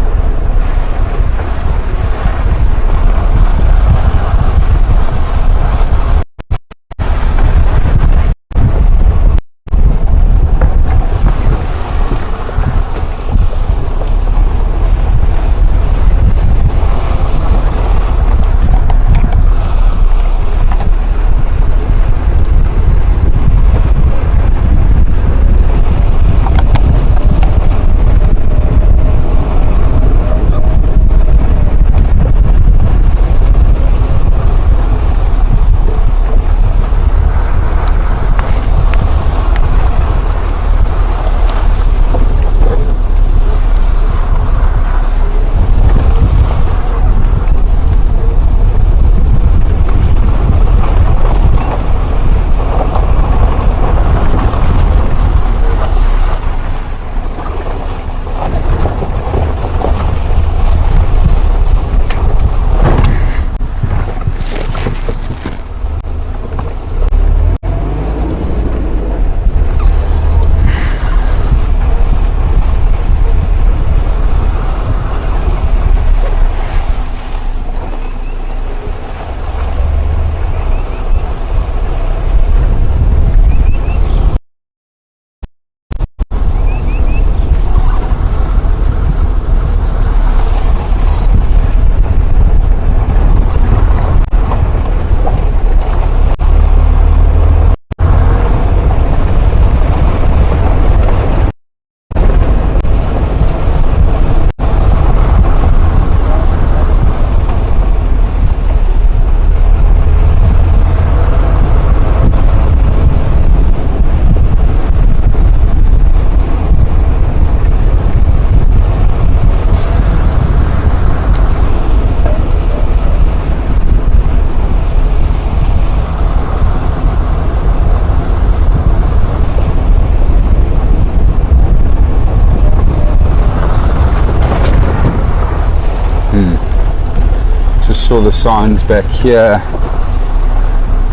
just saw the signs back here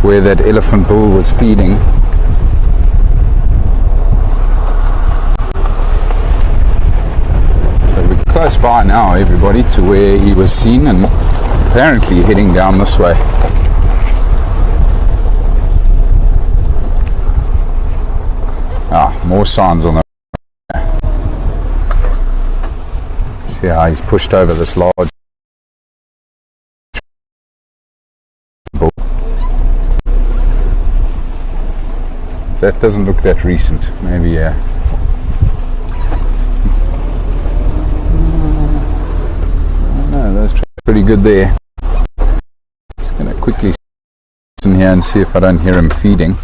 where that elephant bull was feeding. So we're close by now, everybody, to where he was seen, and apparently heading down this way. More signs on the see how he's pushed over this large bull. That doesn't look that recent. Maybe no, that's pretty good there. Just going to quickly listen here and see if I don't hear him feeding.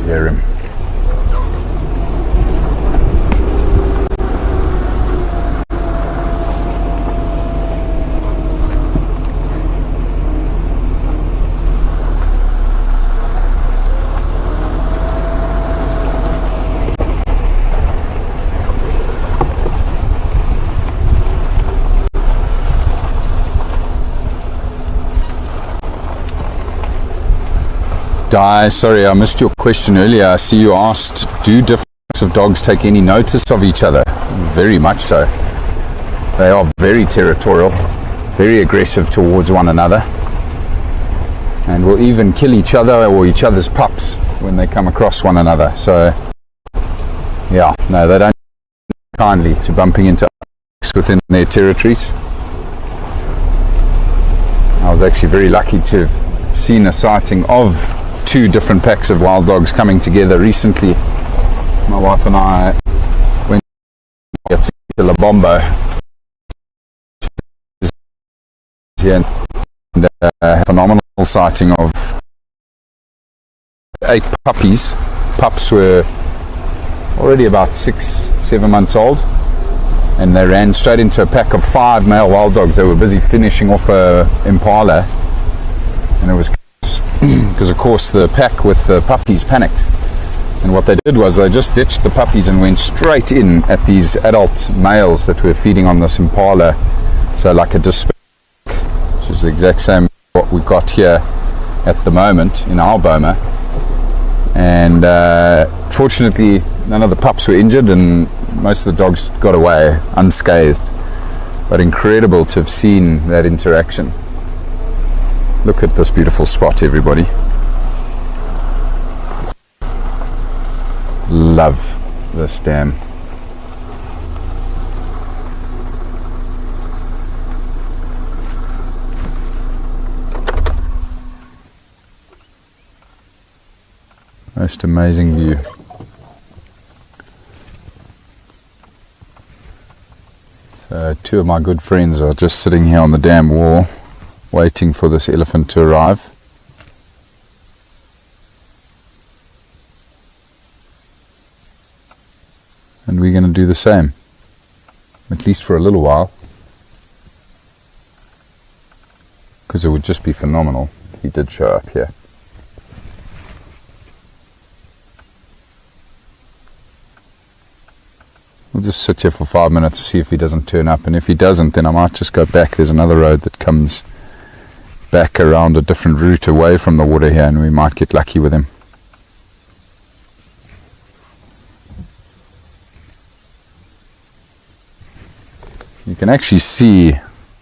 Hear him. Sorry, I missed your question earlier. I see you asked, do different types of dogs take any notice of each other? Very much so. They are very territorial, very aggressive towards one another, and will even kill each other or each other's pups when they come across one another. So yeah, no, they don't kindly to bumping into others within their territories. I was actually very lucky to have seen a sighting of 2 different packs of wild dogs coming together recently. My wife and I went to La Bombo here and a phenomenal sighting of 8 puppies. Pups were already about 6-7 months old, and they ran straight into a pack of 5 male wild dogs. They were busy finishing off a impala, and it was because of course the pack with the puppies panicked, and what they did was they just ditched the puppies and went straight in at these adult males that were feeding on this impala. So like a dusk, which is the exact same what we got here at the moment in our boma, and fortunately none of the pups were injured and most of the dogs got away unscathed. But incredible to have seen that interaction. Look at this beautiful spot, everybody. Love this dam. Most amazing view. So 2 of my good friends are just sitting here on the dam wall, waiting for this elephant to arrive. And we're going to do the same, at least for a little while, because it would just be phenomenal if he did show up here. We'll just sit here for 5 minutes to see if he doesn't turn up, and if he doesn't, then I might just go back. There's another road that comes back around a different route away from the water here, and we might get lucky with him. You can actually see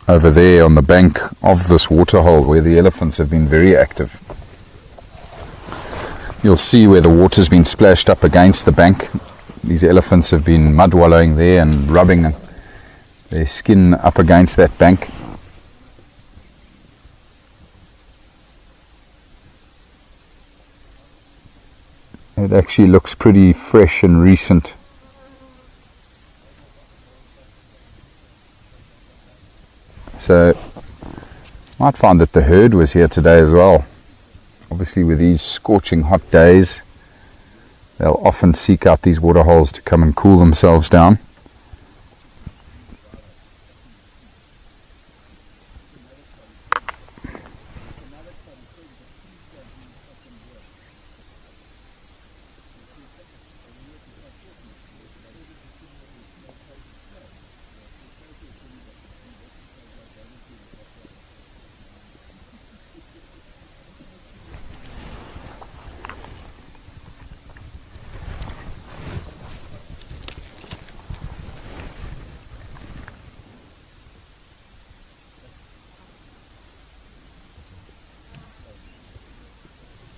over there on the bank of this waterhole where the elephants have been very active. You'll see where the water's been splashed up against the bank. These elephants have been mud wallowing there and rubbing their skin up against that bank. It actually looks pretty fresh and recent. So might find that the herd was here today as well. Obviously with these scorching hot days, they'll often seek out these water holes to come and cool themselves down.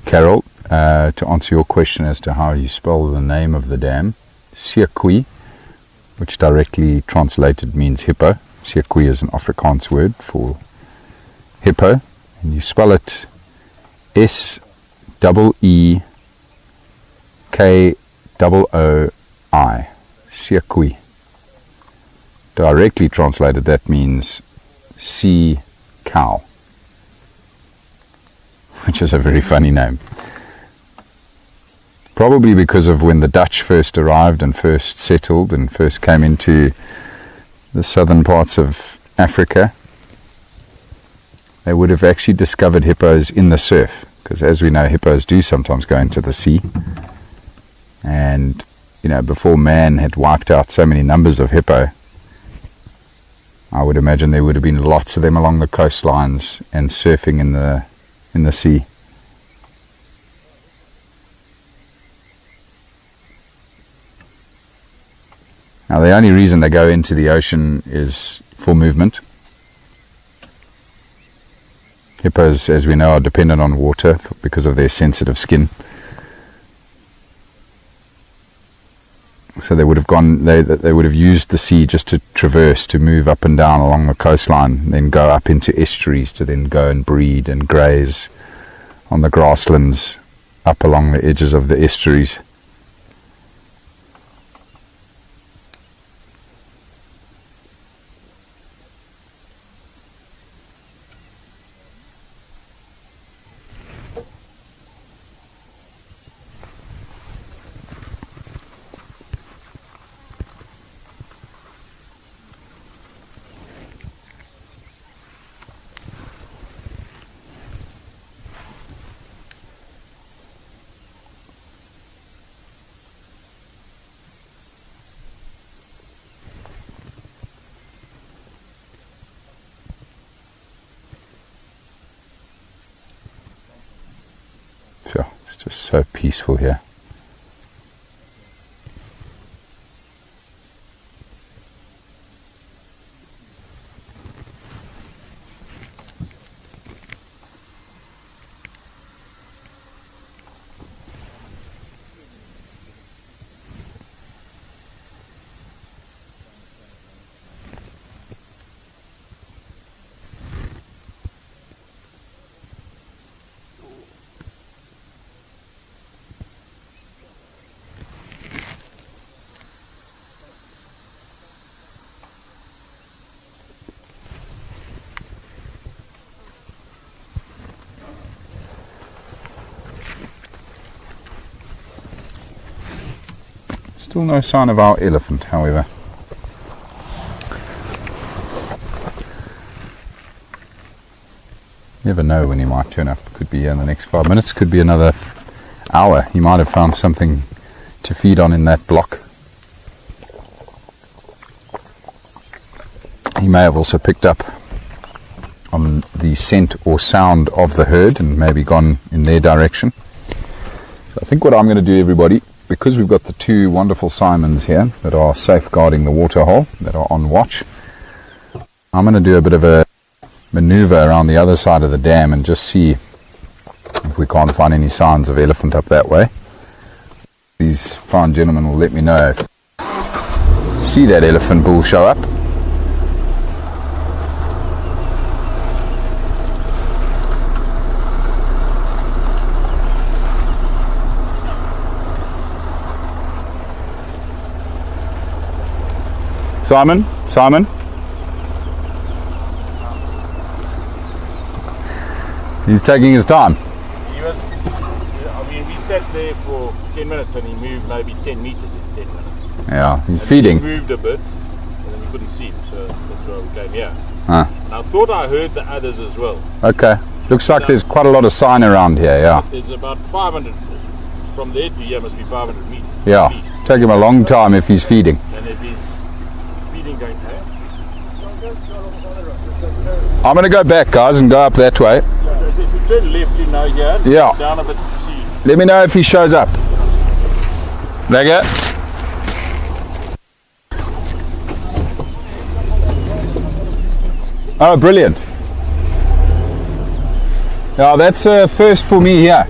Carol, to answer your question as to how you spell the name of the dam, Siekwi, which directly translated means hippo. Siekwi is an Afrikaans word for hippo, and you spell it S-E-E-K-O-O-I, Siekwi. Directly translated, that means sea cow, which is a very funny name. Probably because of when the Dutch first arrived and first settled and first came into the southern parts of Africa, they would have actually discovered hippos in the surf, because as we know, hippos do sometimes go into the sea. And before man had wiped out so many numbers of hippo, I would imagine there would have been lots of them along the coastlines and surfing in the sea. Now the only reason they go into the ocean is for movement. Hippos, as we know, are dependent on water because of their sensitive skin. So they would have they would have used the sea just to traverse, to move up and down along the coastline, then go up into estuaries to then go and breed and graze on the grasslands up along the edges of the estuaries. Just so peaceful here. Still no sign of our elephant, however. Never know when he might turn up. Could be in the next 5 minutes, could be another hour. He might have found something to feed on in that block. He may have also picked up on the scent or sound of the herd and maybe gone in their direction. So I think what I'm going to do, everybody, because we've got the two wonderful Simons here that are safeguarding the waterhole, that are on watch, I'm going to do a bit of a maneuver around the other side of the dam and just see if we can't find any signs of elephant up that way. These fine gentlemen will let me know if see that elephant bull show up. Simon? Simon? He's taking his time. He was, I mean, we sat there for 10 minutes and he moved maybe 10 meters in 10 minutes. Yeah, he's And feeding. He moved a bit and then we couldn't see him, so that's why we came here. Huh. And I thought I heard the others as well. Okay. Looks like there's quite a lot of sign around here, yeah. There's about 500, from there to here must be 500 meters. Yeah. Take him a long time if he's feeding. And if he's feeding going there. I'm going to go back, guys, and go up that way. If you turn left, you know, here, Yeah. down a bit to see. Let me know if he shows up. There you go. Oh, brilliant. Yeah, that's a first for me here.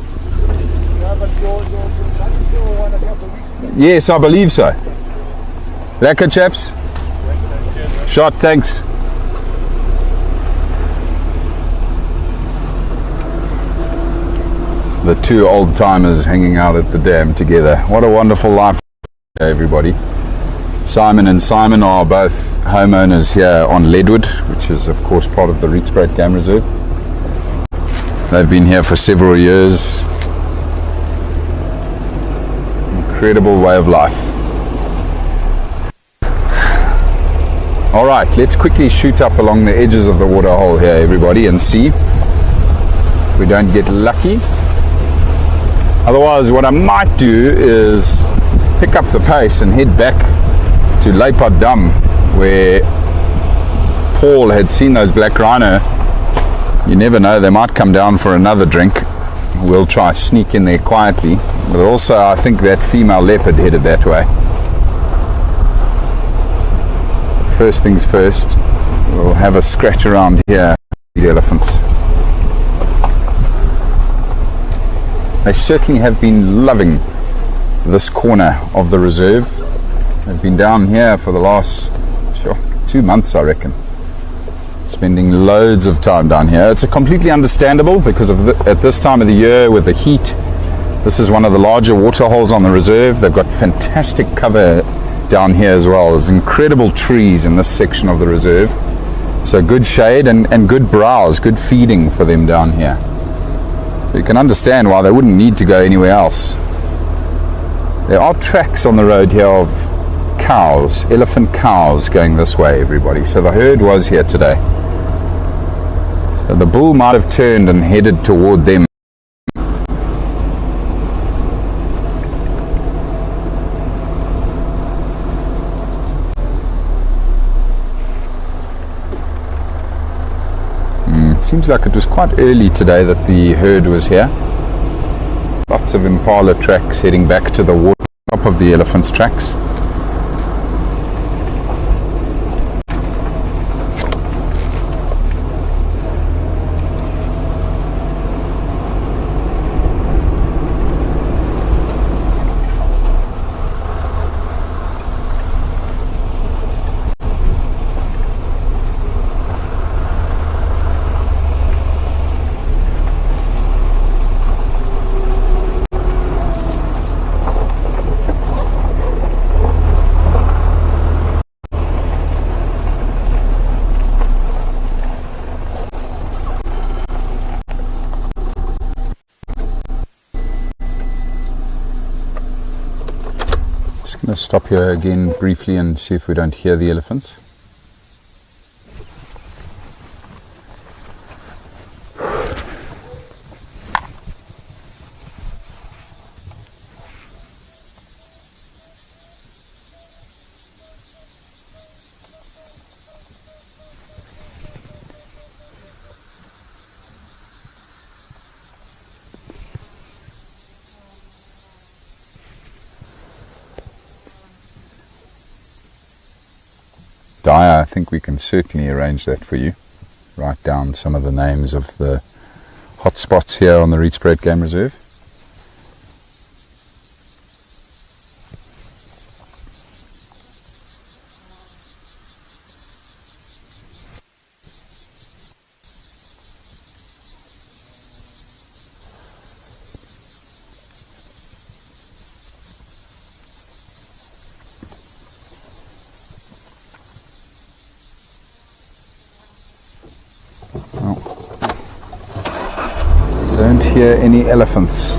Yes, I believe so. Lekker, chaps. Shot, thanks. The two old timers hanging out at the dam together. What a wonderful life, everybody. Simon and Simon are both homeowners here on Leadwood, which is of course part of the Rietspruit Game Reserve. They've been here for several years. Incredible way of life. Alright, let's quickly shoot up along the edges of the waterhole here, everybody, and see if we don't get lucky. Otherwise, what I might do is pick up the pace and head back to Leopard Dam, where Poole had seen those black rhino. You never know, they might come down for another drink. We'll try sneak in there quietly. But also, I think that female leopard headed that way. First things first, we'll have a scratch around here, these elephants. They certainly have been loving this corner of the reserve. They've been down here for the last 2 months, I reckon. Spending loads of time down here. It's completely understandable because at this time of the year with the heat, this is one of the larger water holes on the reserve. They've got fantastic cover down here as well. There's incredible trees in this section of the reserve. So good shade and good browse, good feeding for them down here. So you can understand why they wouldn't need to go anywhere else. There are tracks on the road here of cows, elephant cows going this way, everybody. So the herd was here today. So the bull might have turned and headed toward them. Seems like it was quite early today that the herd was here. Lots of impala tracks heading back to the water, top of the elephants' tracks. Going to stop here again briefly and see if we don't hear the elephants. Dyer, I think we can certainly arrange that for you. Write down some of the names of the hotspots here on the Rietspruit Game Reserve. don't hear any elephants.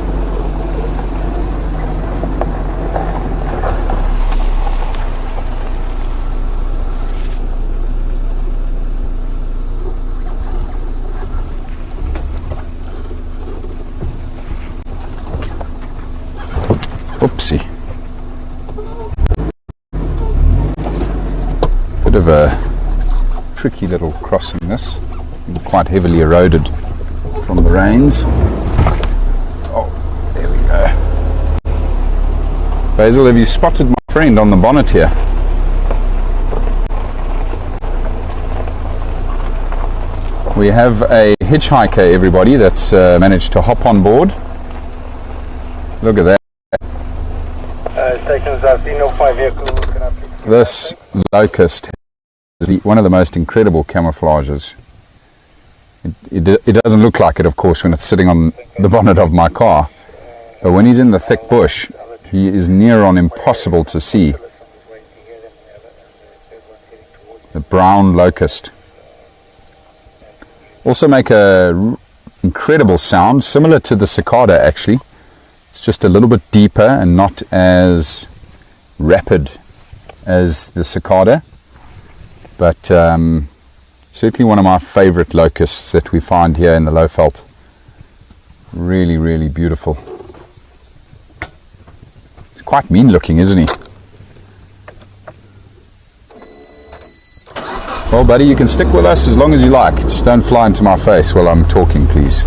Oopsie. Bit of a tricky little crossing this. Quite heavily eroded from the rains. Oh, there we go. Basil, have you spotted my friend on the bonnet here? We have a hitchhiker, everybody, that's managed to hop on board. Look at that. Stations R305 vehicle. Can I please? This locust is one of the most incredible camouflages. It doesn't look like it, of course, when it's sitting on the bonnet of my car. But when he's in the thick bush, he is near on impossible to see. The brown locust. Also make a incredible sound, similar to the cicada actually. It's just a little bit deeper and not as rapid as the cicada. But certainly one of my favorite locusts that we find here in the Lowveld. Really, really beautiful. He's quite mean looking, isn't he? Well, buddy, you can stick with us as long as you like. Just don't fly into my face while I'm talking, please.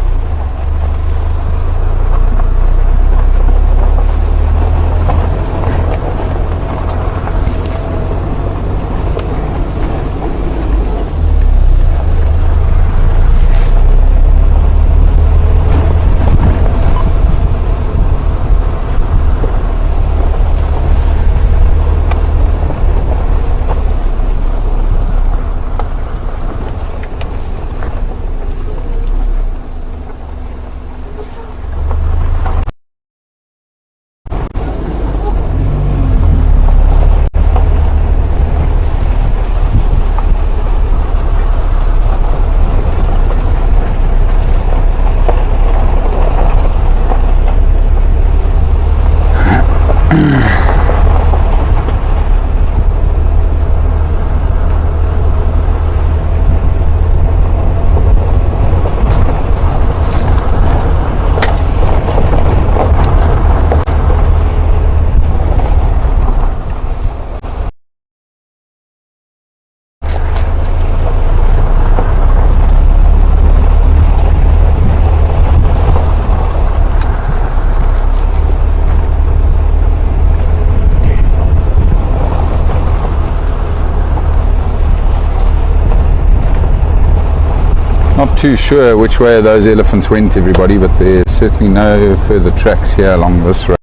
Not too sure which way those elephants went, everybody, but there's certainly no further tracks here along this road.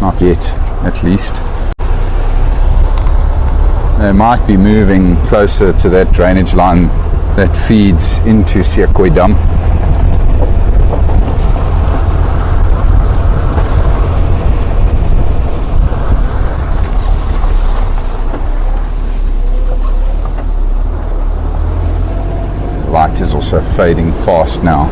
Not yet, at least. They might be moving closer to that drainage line that feeds into Siekwe Dam. Light is also fading fast now.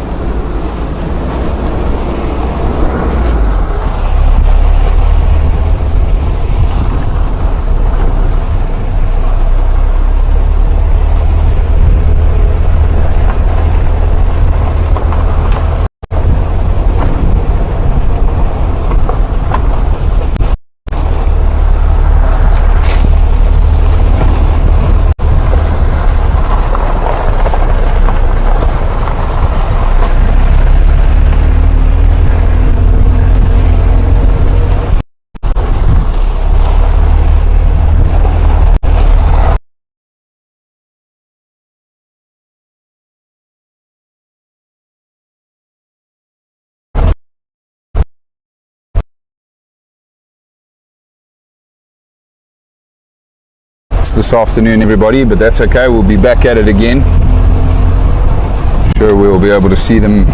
This afternoon, everybody, but that's okay. We'll be back at it again. I'm sure we'll be able to see them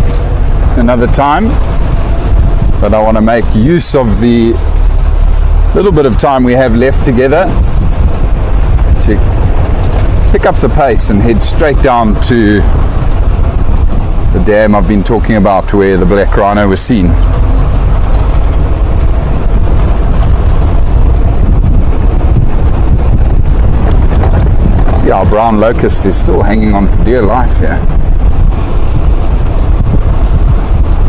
another time, but I want to make use of the little bit of time we have left together to pick up the pace and head straight down to the dam I've been talking about where the black rhino was seen. See, our brown locust is still hanging on for dear life here.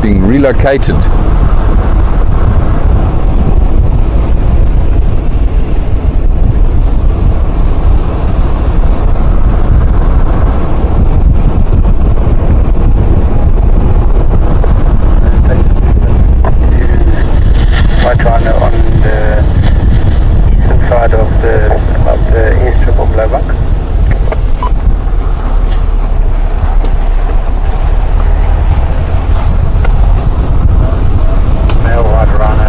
Being relocated. White rhino on the eastern side of the east strip of Lowveld. Male white rhino.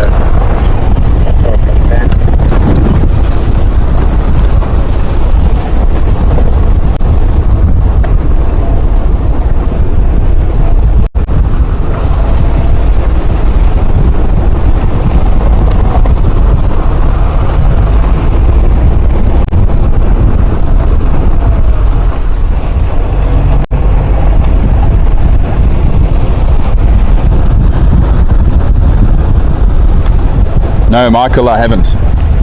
No, Michael, I haven't.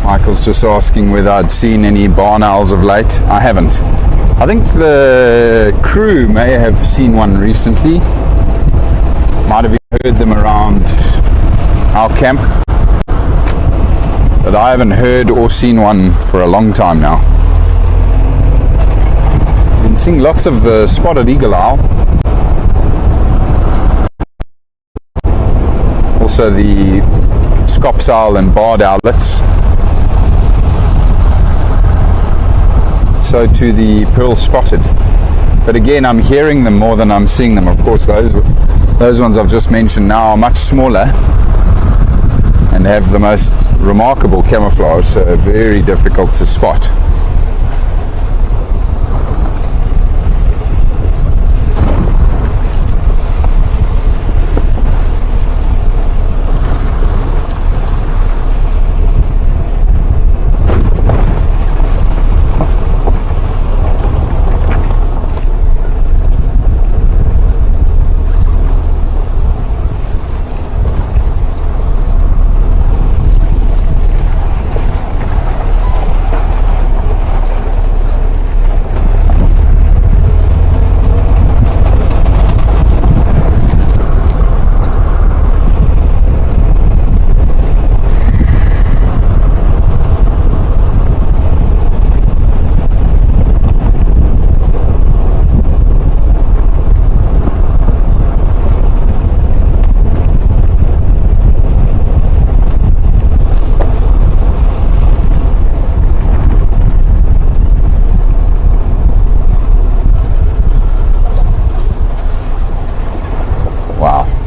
Michael's just asking whether I'd seen any barn owls of late. I haven't. I think the crew may have seen one recently. Might have heard them around our camp. But I haven't heard or seen one for a long time now. I've been seeing lots of the spotted eagle owl. Also the scops owl and barred owlets. So to the pearl spotted. But again, I'm hearing them more than I'm seeing them. Of course, those ones I've just mentioned now are much smaller and have the most remarkable camouflage, so very difficult to spot.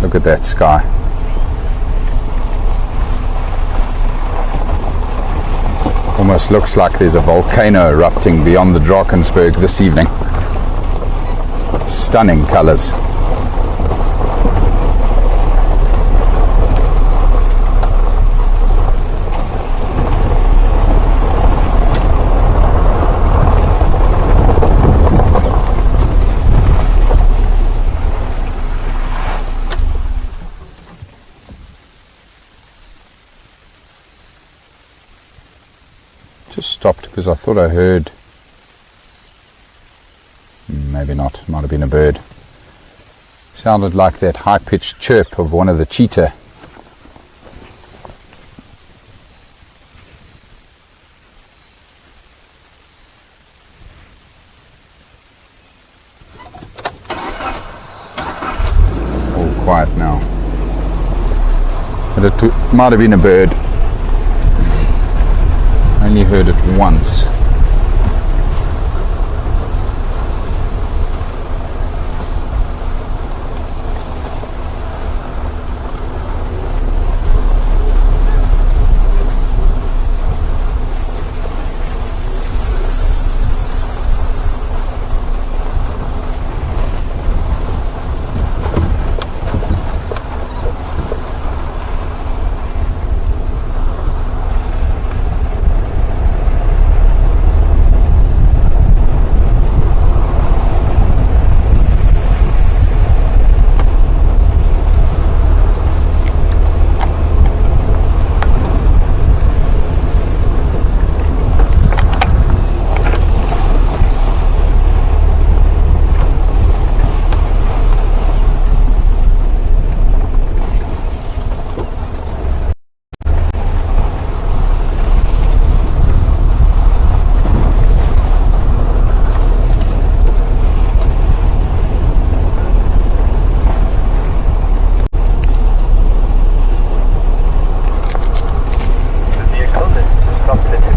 Look at that sky. Almost looks like there's a volcano erupting beyond the Drakensberg this evening. Stunning colors. Just stopped because I thought I heard, maybe not, might have been a bird. Sounded like that high-pitched chirp of one of the cheetah. All quiet now. But it might have been a bird. Only heard it once.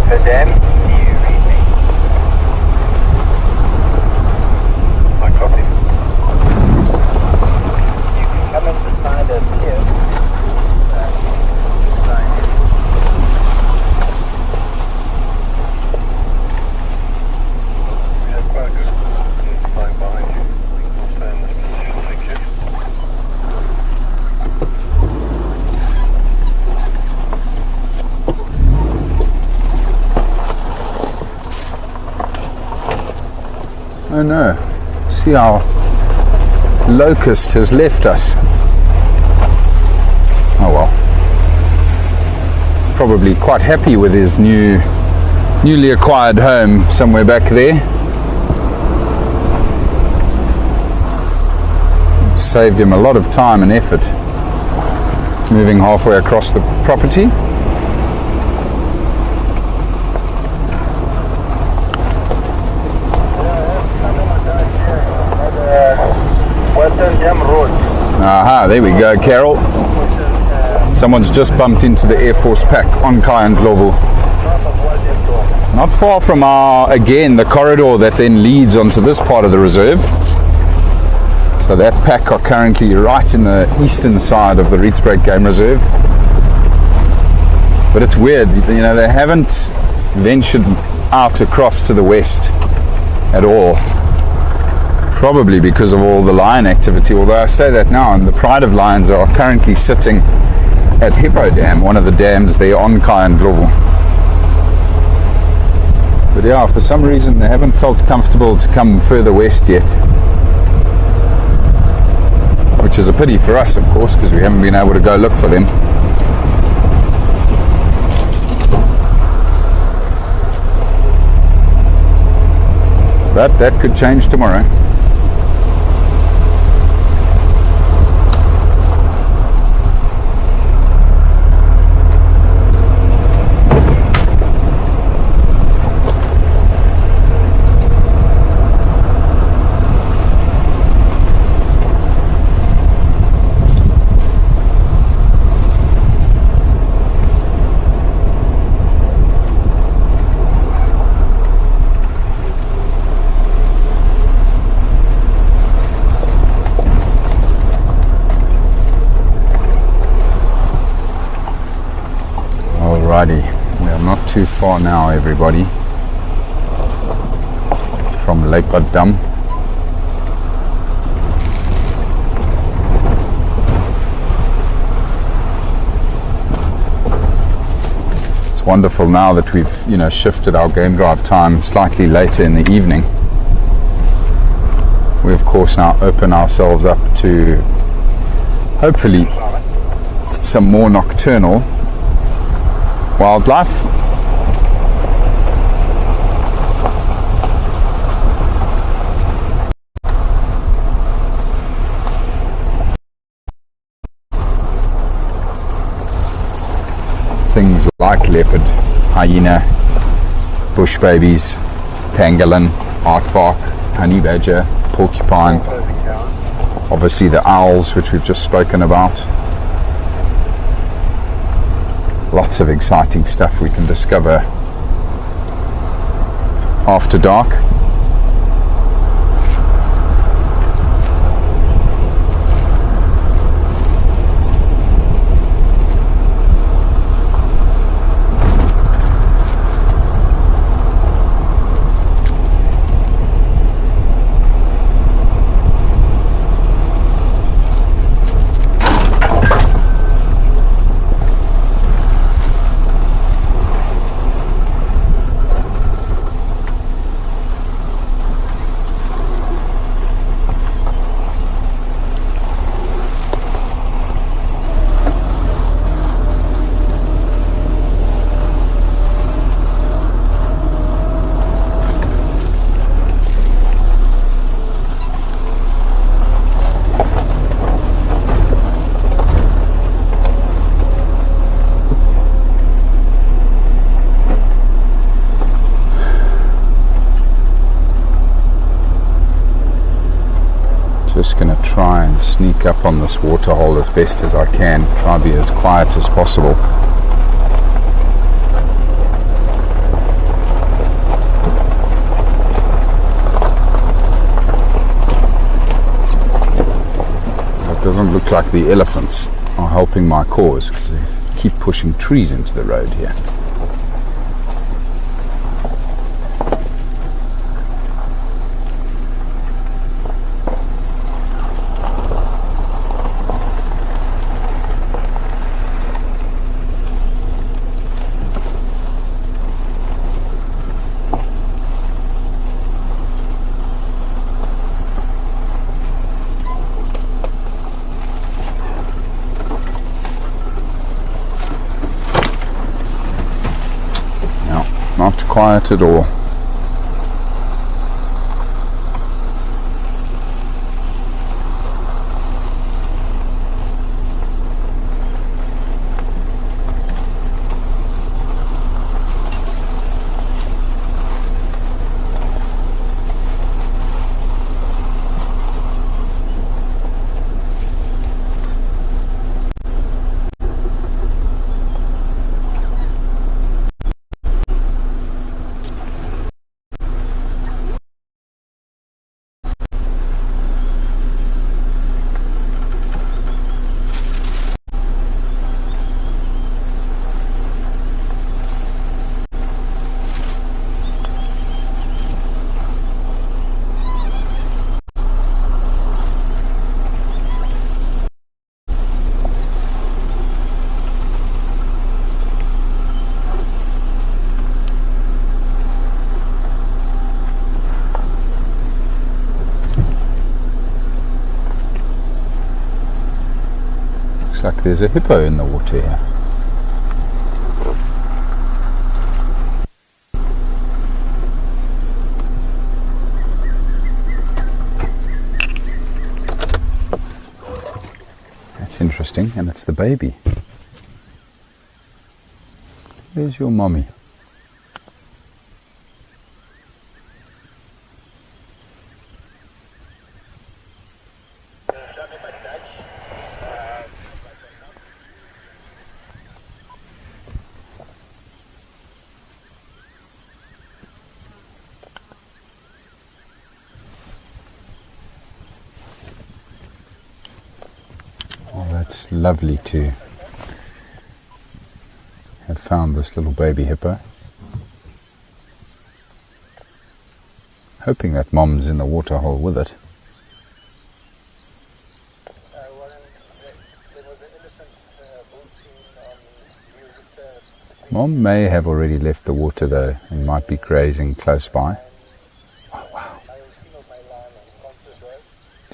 the dam. Do you read me? I copy. You can come in beside us here. We have quite a good flying behind you. We'll stay in this position. Thank you. Oh no, see how Locust has left us. Oh well. He's probably quite happy with his newly acquired home somewhere back there. Saved him a lot of time and effort moving halfway across the property. Aha, there we go, Carol. Someone's just bumped into the Air Force pack on Kai and Lowveld. Not far from the corridor that then leads onto this part of the reserve. So that pack are currently right in the eastern side of the Rietspruit Game Reserve. But it's weird, you know, they haven't ventured out across to the west at all. Probably because of all the lion activity, although I say that now, and the pride of lions are currently sitting at Hippo Dam, one of the dams there on Kai and Lowveld. But yeah, for some reason they haven't felt comfortable to come further west yet. Which is a pity for us, of course, because we haven't been able to go look for them. But that could change tomorrow. Alrighty, we are not too far now, everybody, from Leopard Dam. It's wonderful now that we've, shifted our game drive time slightly later in the evening. We of course now open ourselves up to hopefully some more nocturnal wildlife. Things like leopard, hyena, bush babies, pangolin, aardvark, honey badger, porcupine, obviously the owls, which we've just spoken about. Lots of exciting stuff we can discover after dark. Just going to try and sneak up on this waterhole as best as I can, try to be as quiet as possible. Doesn't look like the elephants are helping my cause because they keep pushing trees into the road here. Not quiet at all. Looks like there's a hippo in the water here. That's interesting, and it's the baby. Where's your mommy? It's lovely to have found this little baby hippo. Hoping that mom's in the waterhole with it. Mom may have already left the water though and might be grazing close by. Oh wow.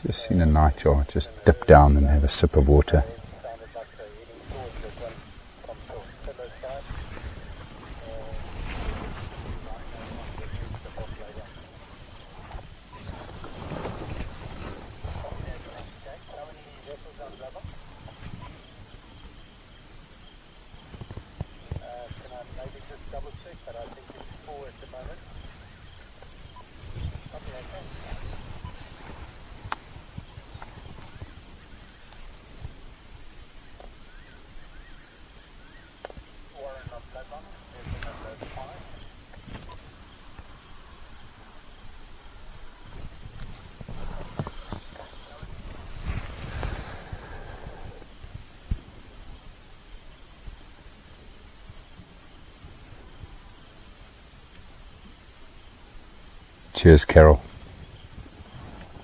Just seen a nightjar just dip down and have a sip of water. Cheers, Carol.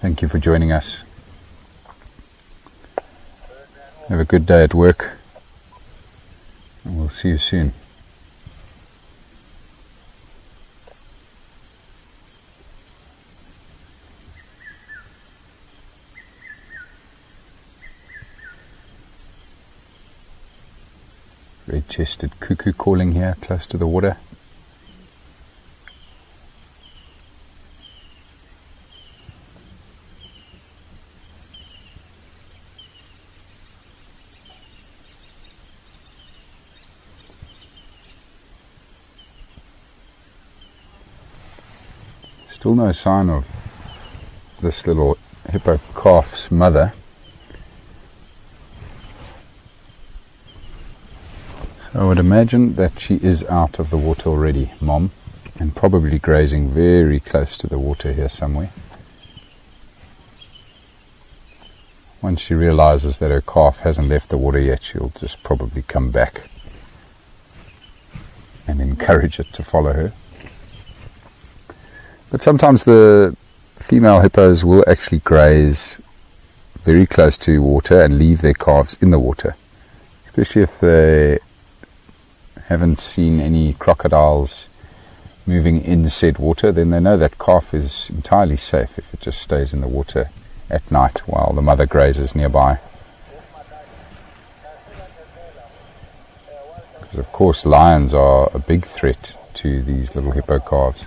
Thank you for joining us. Have a good day at work, and we'll see you soon. Red-chested cuckoo calling here close to the water. Still no sign of this little hippo calf's mother. So I would imagine that she is out of the water already, Mom, and probably grazing very close to the water here somewhere. once she realizes that her calf hasn't left the water yet, she'll just probably come back and encourage it to follow her. But sometimes the female hippos will actually graze very close to water and leave their calves in the water, especially if they haven't seen any crocodiles moving in said water. Then they know that calf is entirely safe if it just stays in the water at night while the mother grazes nearby. Because of course lions are a big threat to these little hippo calves.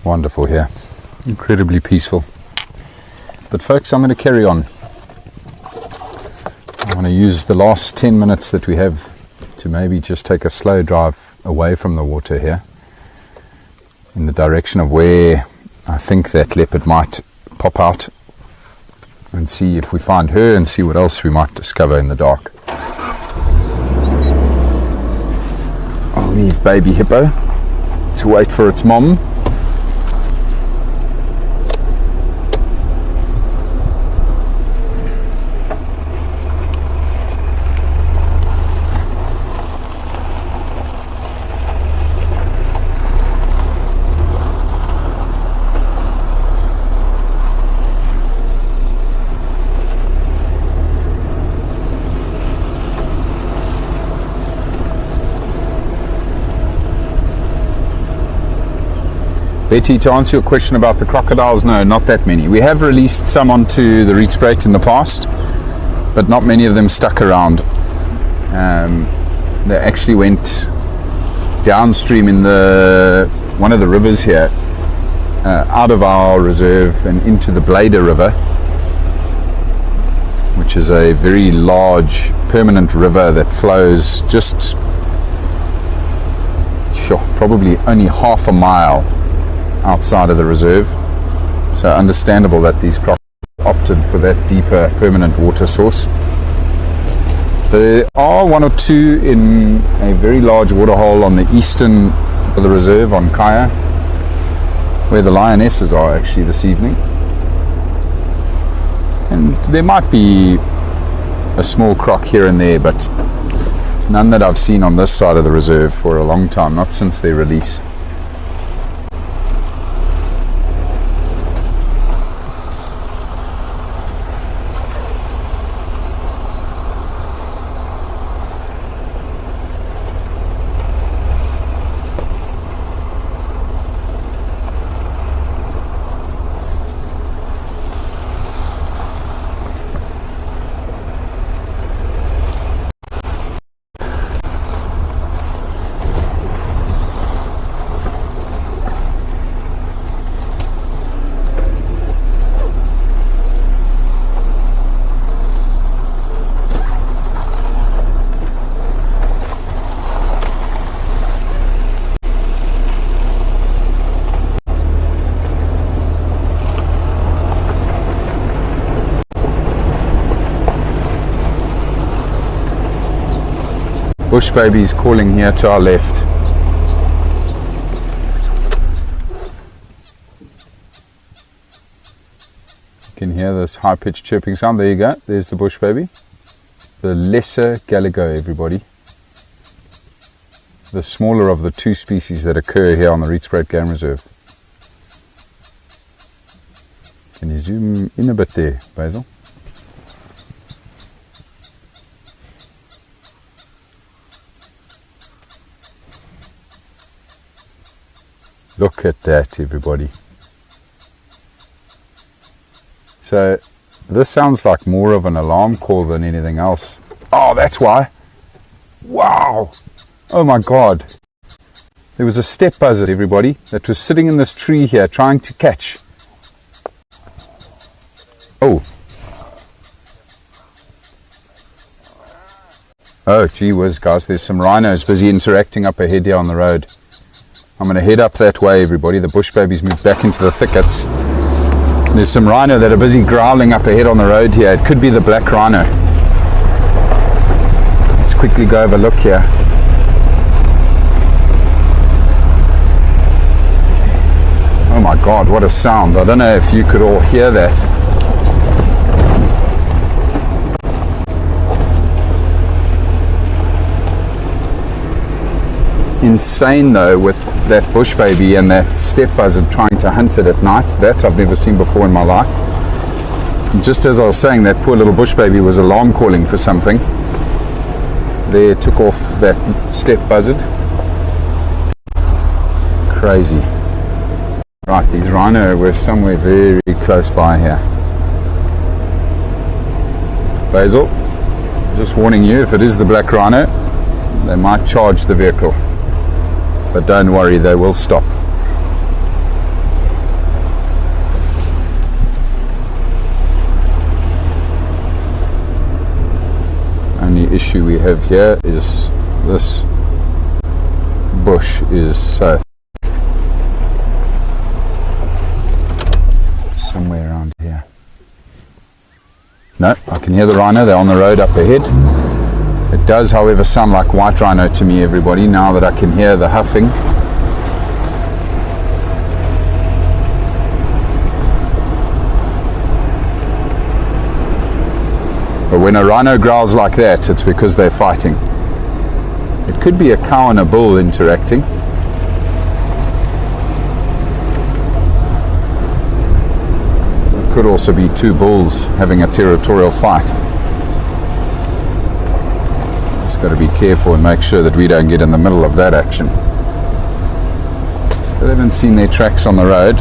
Wonderful here, incredibly peaceful. But folks, I'm going to carry on. I want to use the last 10 minutes that we have to maybe just take a slow drive away from the water here in the direction of where I think that leopard might pop out, and see if we find her and see what else we might discover in the dark. I'll leave baby hippo to wait for its mom. Betty, to answer your question about the crocodiles, no, not that many. We have released some onto the Rietspruit in the past, but not many of them stuck around. They actually went downstream in one of the rivers here, out of our reserve and into the Blader River, which is a very large permanent river that flows just probably only half a mile outside of the reserve. So understandable that these crocs opted for that deeper permanent water source. There are one or two in a very large waterhole on the eastern of the reserve on Kaya, where the lionesses are actually this evening. And there might be a small croc here and there, but none that I've seen on this side of the reserve for a long time, not since their release. Bush babies calling here to our left. You can hear this high-pitched chirping sound. There you go. There's the bush baby. The lesser galligo, everybody. The smaller of the two species that occur here on the Rietspruit Game Reserve. Can you zoom in a bit there, Basil? Look at that, everybody. So this sounds like more of an alarm call than anything else. Oh, that's why. Wow. Oh my God. There was a steppe buzzard, everybody, that was sitting in this tree here trying to catch. Oh. Oh, gee whiz, guys. There's some rhinos busy interacting up ahead here on the road. I'm going to head up that way, everybody. The bush babies moved back into the thickets. There's some rhino that are busy growling up ahead on the road here. It could be the black rhino. Let's quickly go have a look here. Oh my God, what a sound. I don't know if you could all hear that. Insane though, with that bush baby and that steppe buzzard trying to hunt it at night. That I've never seen before in my life. And just as I was saying, that poor little bush baby was alarm calling for something. There, took off that steppe buzzard. Crazy. Right, these rhino were somewhere very close by here. Basil, just warning you, if it is the black rhino, they might charge the vehicle. But don't worry, they will stop. Only issue we have here is this bush is so somewhere around here. No, I can hear the rhino. They're on the road up ahead. It does, however, sound like white rhino to me, everybody, now that I can hear the huffing. But when a rhino growls like that, it's because they're fighting. It could be a cow and a bull interacting. It could also be two bulls having a territorial fight. Got to be careful and make sure that we don't get in the middle of that action. Still haven't seen their tracks on the road.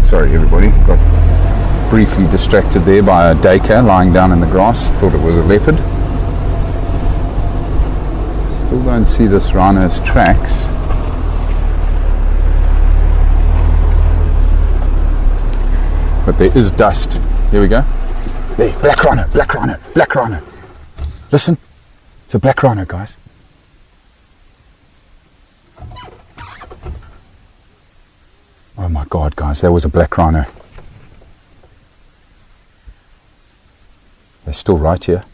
Sorry everybody, got briefly distracted there by a duiker lying down in the grass. Thought it was a leopard. Still don't see this rhino's tracks. But there is dust. Here we go. There, black rhino, black rhino, black rhino. Listen, it's a black rhino, guys. Oh my God, guys, that was a black rhino. They're still right here.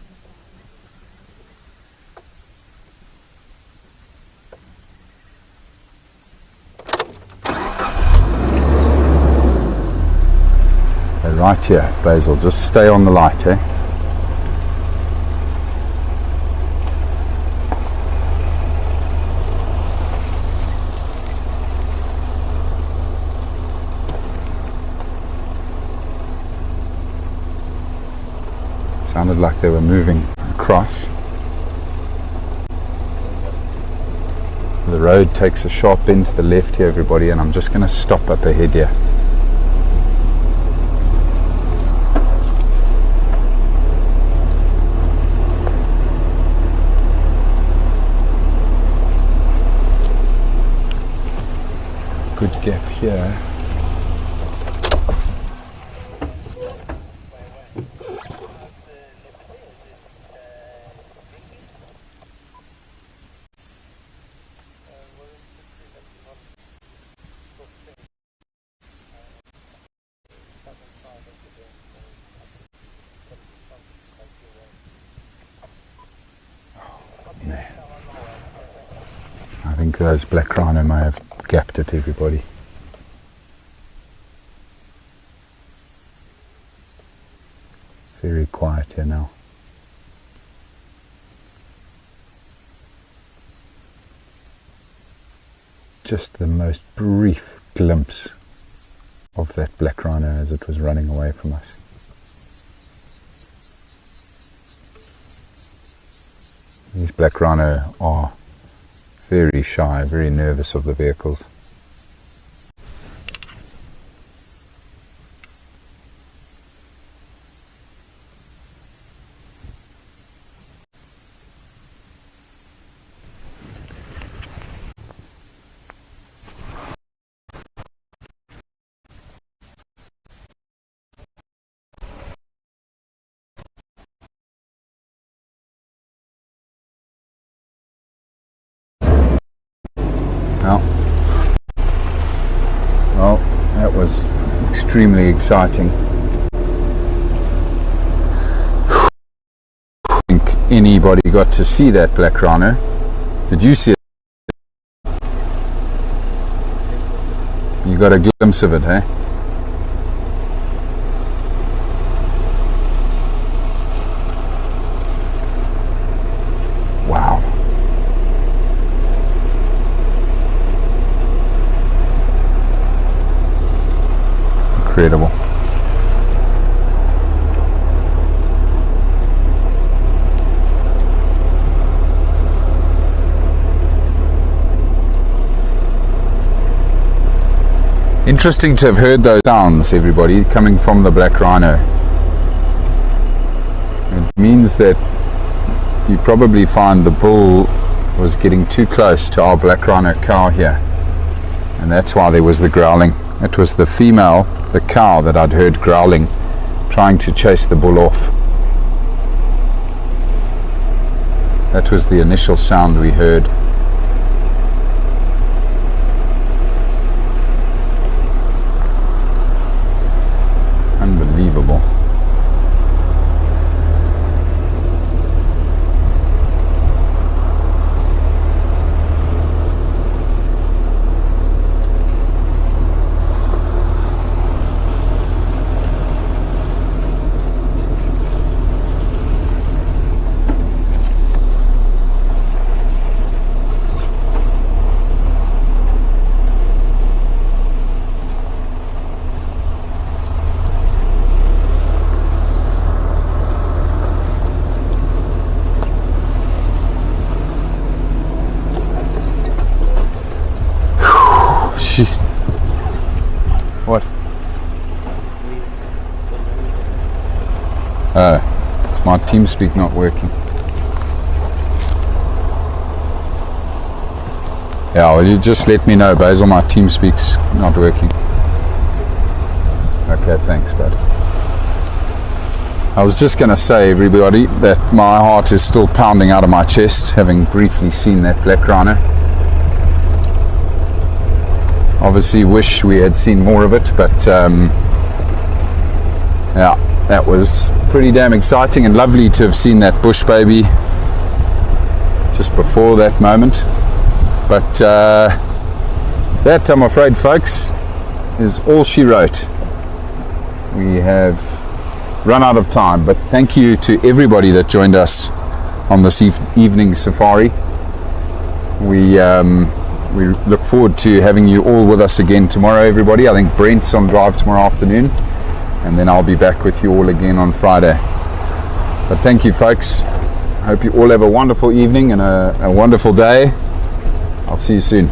Right here, Basil, just stay on the light, eh? Sounded like they were moving across. The road takes a sharp bend to the left here, everybody, and I'm just going to stop up ahead here. Good gap here. think those black rhino may have gapped it, everybody. Very quiet here now. Just the most brief glimpse of that black rhino as it was running away from us. These black rhino are very shy, very nervous of the vehicles. Well, that was extremely exciting. I think anybody got to see that black rhino. Did you see it? You got a glimpse of it, eh? Wow. Incredible. Interesting to have heard those sounds, everybody, coming from the black rhino. It means that you probably find the bull was getting too close to our black rhino cow here, and that's why there was the growling. It was the female, the cow, that I'd heard growling, trying to chase the bull off. That was the initial sound we heard. Unbelievable. What? Is my TeamSpeak not working? Yeah, well, you just let me know, Basil, my TeamSpeak's not working. Okay, thanks, bud. I was just going to say, everybody, that my heart is still pounding out of my chest, having briefly seen that black rhino. Obviously wish we had seen more of it, but yeah, that was pretty damn exciting and lovely to have seen that bush baby just before that moment. But that, I'm afraid, folks, is all she wrote. We have run out of time, but thank you to everybody that joined us on this evening safari. We look forward to having you all with us again tomorrow, everybody. I think Brent's on drive tomorrow afternoon, and then I'll be back with you all again on Friday. But thank you, folks. I hope you all have a wonderful evening and a wonderful day. I'll see you soon.